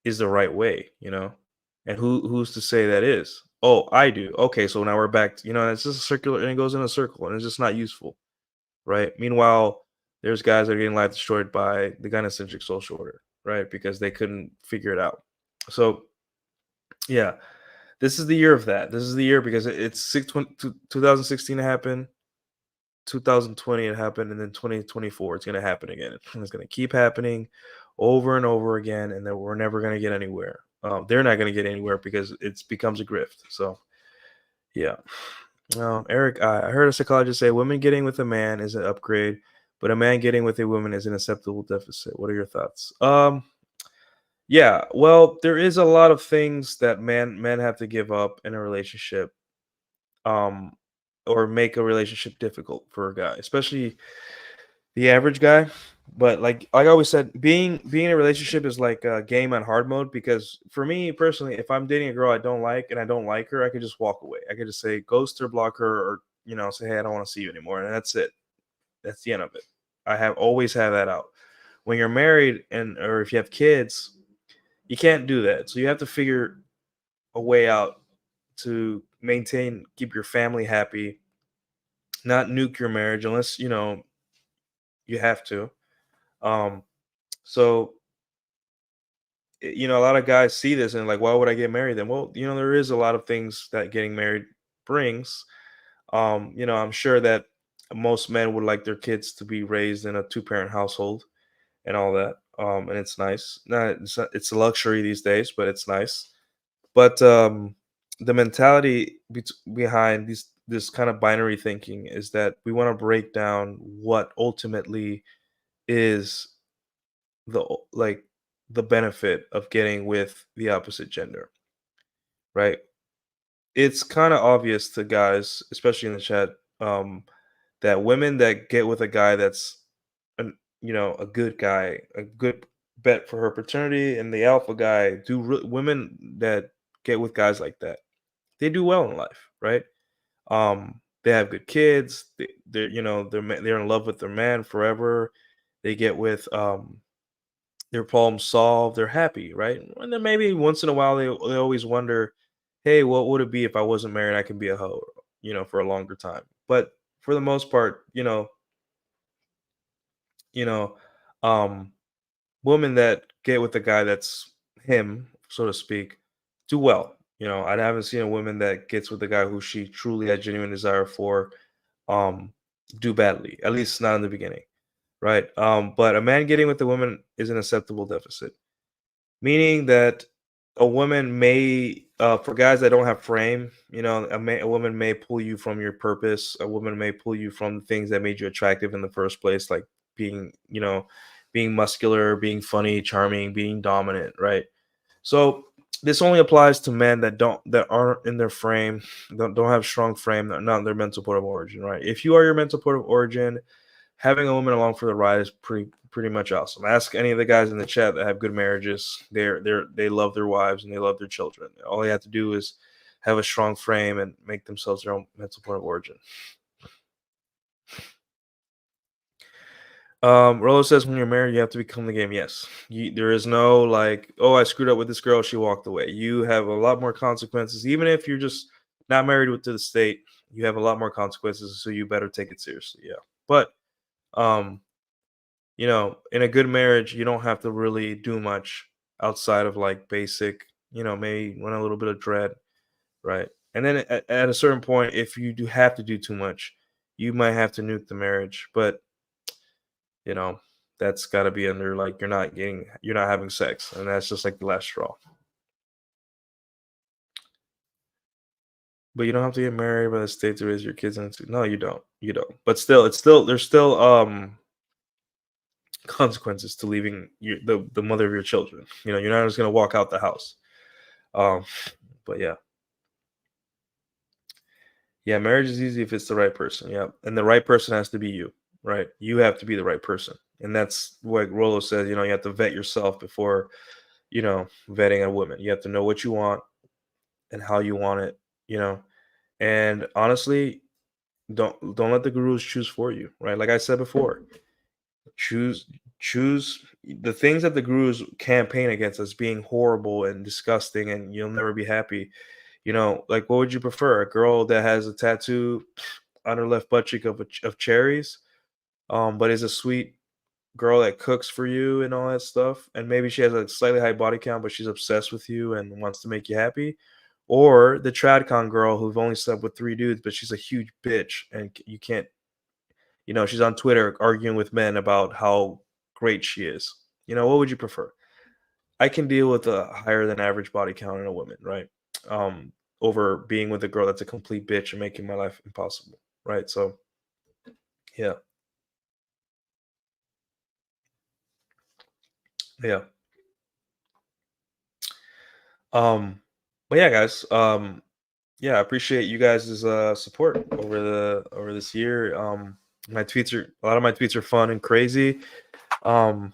is the right way. And who's to say that is? Oh, I do. Okay, so now we're back it's just a circular and it goes in a circle and it's just not useful, right? Meanwhile, there's guys that are getting life destroyed by the gynocentric social order, right? Because they couldn't figure it out. So yeah, this is the year of that. This is the year because it's 2016 happened, 2020 it happened, and then 2024 it's going to happen again. And it's going to keep happening over and over again, and then we're never going to get anywhere. They're not going to get anywhere because it becomes a grift. So yeah. Eric, I heard a psychologist say women getting with a man is an upgrade, but a man getting with a woman is an acceptable deficit. What are your thoughts? Yeah, well, there is a lot of things that men have to give up in a relationship, um, or make a relationship difficult for a guy, especially the average guy. But like I always said, being in a relationship is like a game on hard mode because for me personally, if I'm dating a girl I don't like and I don't like her, I could just walk away. I could just say ghost her, block her, or say, hey, I don't want to see you anymore, and that's it. That's the end of it. I have always have that out. When you're married and or if you have kids, you can't do that. So you have to figure a way out to keep your family happy, not nuke your marriage unless you have to. Um, so you know, a lot of guys see this and like, why would I get married then? Well, you know, there is a lot of things that getting married brings. You know, I'm sure that most men would like their kids to be raised in a two-parent household and all that. And it's nice. It's a luxury these days, but it's nice. But the mentality behind this kind of binary thinking is that we want to break down what ultimately is like the benefit of getting with the opposite gender, right? It's kind of obvious to guys, especially in the chat, um, that women that get with a guy that's an, you know, a good guy, a good bet for her paternity, and the alpha guy women that get with guys like that, they do well in life, right? They have good kids. They're you know they're in love with their man forever. They get with their problems solved. They're happy, right? And then maybe once in a while they always wonder, hey, what would it be if I wasn't married? I can be a hoe, you know, for a longer time. But for the most part, you know, um, women that get with a guy that's him, so to speak, do well. You know, I haven't seen a woman that gets with a guy who she truly has genuine desire for, um, do badly. At least not in the beginning, right? But a man getting with a woman is an acceptable deficit, meaning that a woman may, for guys that don't have frame, you know, a woman may pull you from your purpose. A woman may pull you from the things that made you attractive in the first place, like being, you know, being muscular, being funny, charming, being dominant, right? So this only applies to men that aren't in their frame, don't have strong frame, that are not in their mental port of origin, right? If you are your mental port of origin, having a woman along for the ride is pretty much awesome. Ask any of the guys in the chat that have good marriages. They love their wives and they love their children. All they have to do is have a strong frame and make themselves their own mental point of origin. Rolo says when you're married, you have to become the game. Yes, there is no like, oh, I screwed up with this girl, she walked away. You have a lot more consequences, even if you're just not married to the state. You have a lot more consequences, so you better take it seriously. Yeah, but um, you know, in a good marriage, you don't have to really do much outside of like basic, you know, maybe want a little bit of dread, right? And then at a certain point, if you do have to do too much, you might have to nuke the marriage. But you know, that's got to be under like you're not having sex, and that's just like the last straw. But you don't have to get married by the state to raise your kids into. No, you don't. You don't. But still, there's still consequences to leaving the mother of your children. You know, you're not just gonna walk out the house. Um, but yeah, yeah, marriage is easy if it's the right person. Yeah, and the right person has to be you, right? You have to be the right person, and that's what Rolo says. You know, you have to vet yourself before, you know, vetting a woman. You have to know what you want and how you want it. You know, and honestly, don't let the gurus choose for you, right? Like I said before, choose choose the things that the gurus campaign against as being horrible and disgusting, and you'll never be happy. You know, like what would you prefer? A girl that has a tattoo on her left butt cheek of cherries, but is a sweet girl that cooks for you and all that stuff, and maybe she has a slightly high body count, but she's obsessed with you and wants to make you happy, or the tradcon girl who've only slept with 3 dudes, but she's a huge bitch and you can't, you know, she's on Twitter arguing with men about how great she is. You know, what would you prefer? I can deal with a higher than average body count in a woman, right? Um, over being with a girl that's a complete bitch and making my life impossible, right? So, yeah, yeah. Um, but yeah, guys. Yeah, I appreciate you guys' support over this year. My tweets are a lot of my tweets are fun and crazy. Um,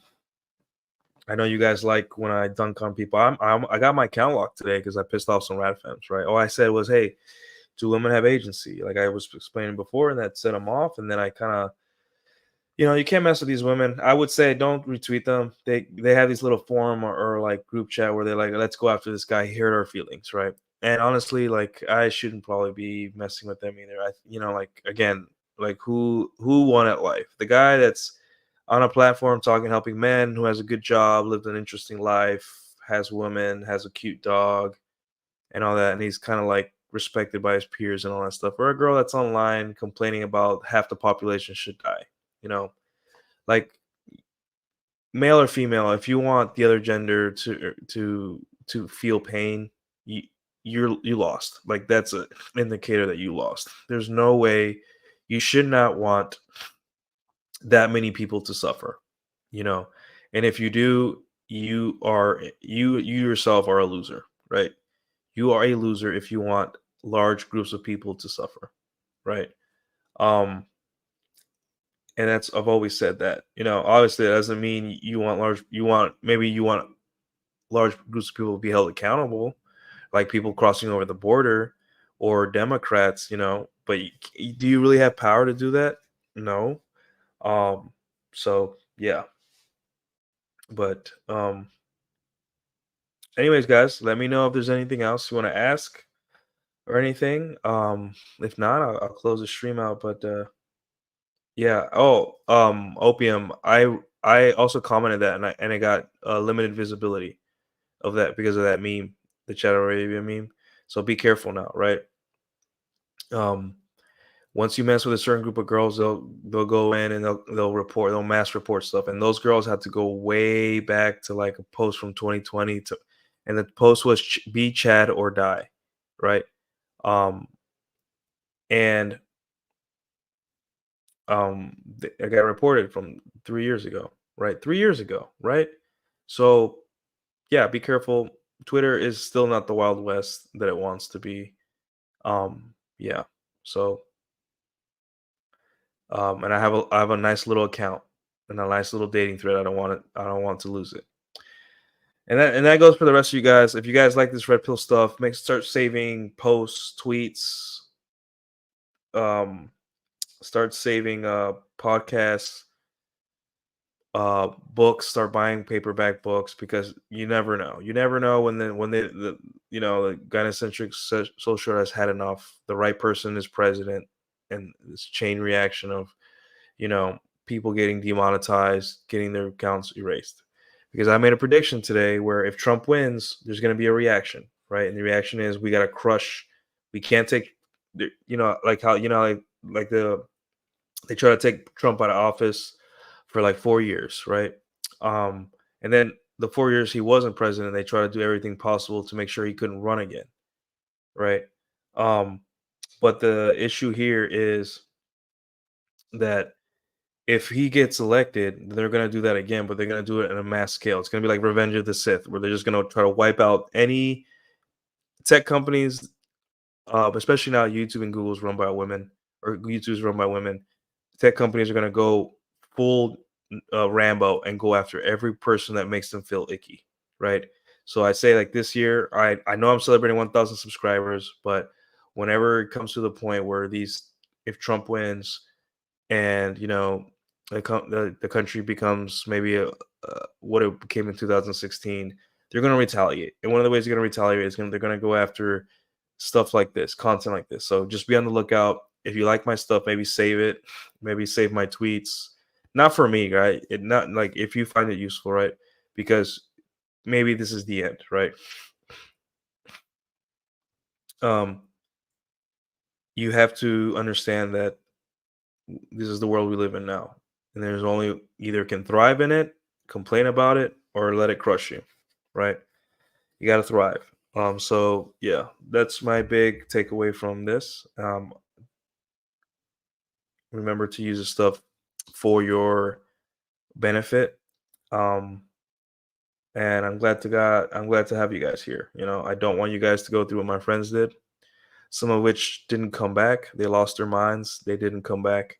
I know you guys like when I dunk on people. I got my account locked today because I pissed off some rat fams, right? All I said was, "Hey, do women have agency?" Like I was explaining before, and that set them off. And then I kind of, you know, you can't mess with these women. I would say don't retweet them. They have these little forum or like group chat where they're like, let's go after this guy. He hurt our feelings, right? And honestly, like I shouldn't probably be messing with them either. You know, like again, like who won at life? The guy that's on a platform talking, helping men, who has a good job, lived an interesting life, has women, has a cute dog, and all that, and he's kind of like respected by his peers and all that stuff. Or a girl that's online complaining about half the population should die. You know, like male or female, if you want the other gender to feel pain, you you lost. Like that's an indicator that you lost. There's no way. You should not want that many people to suffer, you know. And if you do, you yourself are a loser, right? You are a loser if you want large groups of people to suffer, right? Um, and that's I've always said that. You know, obviously that doesn't mean you want large. You want large groups of people to be held accountable, like people crossing over the border or Democrats. You know, but do you really have power to do that? No. Um, so yeah, but anyways, guys, let me know if there's anything else you want to ask or anything. If not, I'll close the stream out. But yeah. Oh, opium. I also commented that, and I got limited visibility of that because of that meme, the Chat Arabia meme. So be careful now, right? Um, Once you mess with a certain group of girls, they'll go in and they'll mass report stuff, and those girls had to go way back to like a post from 2020 to, and the post was be Chad or die, right? Um, and I got reported from 3 years ago, right? 3 years ago, right? So yeah, be careful. Twitter is still not the Wild West that it wants to be. Yeah. So and I have a nice little account and a nice little dating thread. I don't want to lose it. And that goes for the rest of you guys. If you guys like this red pill stuff, start saving posts, tweets, um, start saving podcasts, books, start buying paperback books because you never know. You never know the you know the gynocentric social has had enough. The right person is president, and this chain reaction of you know, people getting demonetized, getting their accounts erased. Because I made a prediction today where if Trump wins, there's going to be a reaction, right? And the reaction is we got to crush. We can't take, you know, like how you know, like they try to take Trump out of office for like 4 years, right? And then the 4 years he wasn't president, they try to do everything possible to make sure he couldn't run again, right? Um, but the issue here is that if he gets elected, they're going to do that again, but they're going to do it on a mass scale. It's going to be like Revenge of the Sith, where they're just going to try to wipe out any tech companies, especially now YouTube and Google is run by women, or YouTube is run by women. Tech companies are going to go full Rambo and go after every person that makes them feel icky, right? So I say like this year, I know I'm celebrating 1,000 subscribers, but whenever it comes to the point where if Trump wins, and you know the country becomes maybe what it became in 2016, they're going to retaliate, and one of the ways they're going to retaliate is they're going to go after stuff like this, content like this. So just be on the lookout. If you like my stuff, maybe save it, maybe save my tweets. Not for me, right? It not like if you find it useful, right? Because maybe this is the end, right? um you have to understand that this is the world we live in now, and there's only either can thrive in it, complain about it, or let it crush you, right? You got to thrive. So yeah, that's my big takeaway from this. Remember to use this stuff for your benefit. um and I'm glad to have you guys here. You know, I don't want you guys to go through what my friends did, some of which didn't come back. They lost their minds, they didn't come back.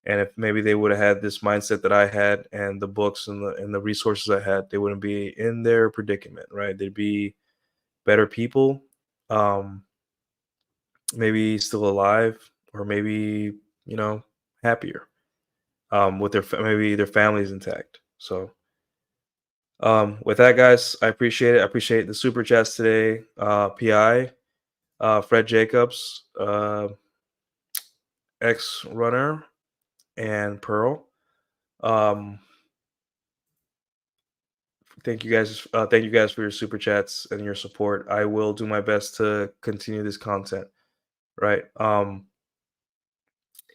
And if maybe they would have had this mindset that I had, and the books and the resources I had, they wouldn't be in their predicament, right? They'd be better people, um, maybe still alive, or maybe you know happier, with maybe their families intact. So with that, guys, I appreciate it. I appreciate the super chats today. Pi, Fred Jacobs, X Runner, and Pearl. Um, Thank you guys. Thank you guys for your super chats and your support. I will do my best to continue this content. Right.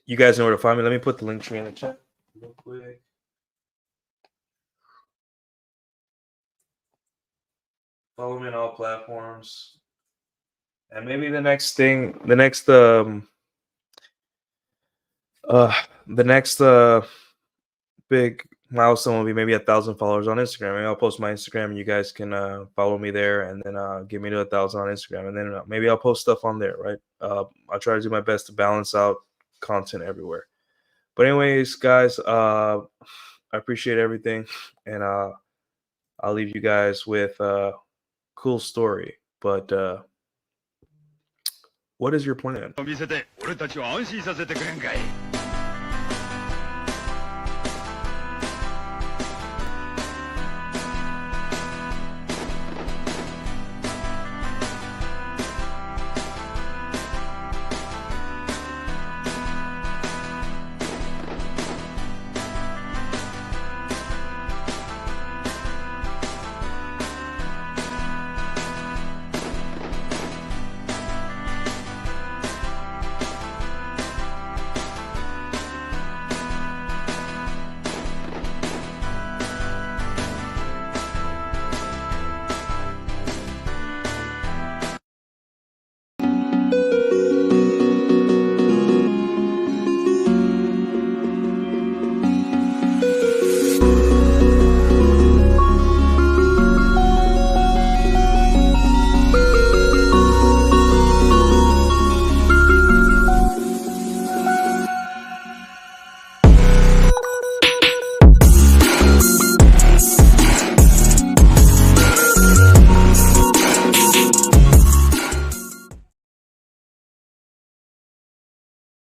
You guys know where to find me. Let me put the link tree in the chat real quick. Follow me on all platforms. And maybe the next big milestone will be maybe 1,000 followers on Instagram. Maybe I'll post my Instagram and you guys can follow me there, and then give me to 1,000 on Instagram, and then maybe I'll post stuff on there, right? I'll try to do my best to balance out content everywhere. But anyways, guys, I appreciate everything, and I'll leave you guys with a cool story. But what is your plan? 見せて俺たちを安心させてくれんかい。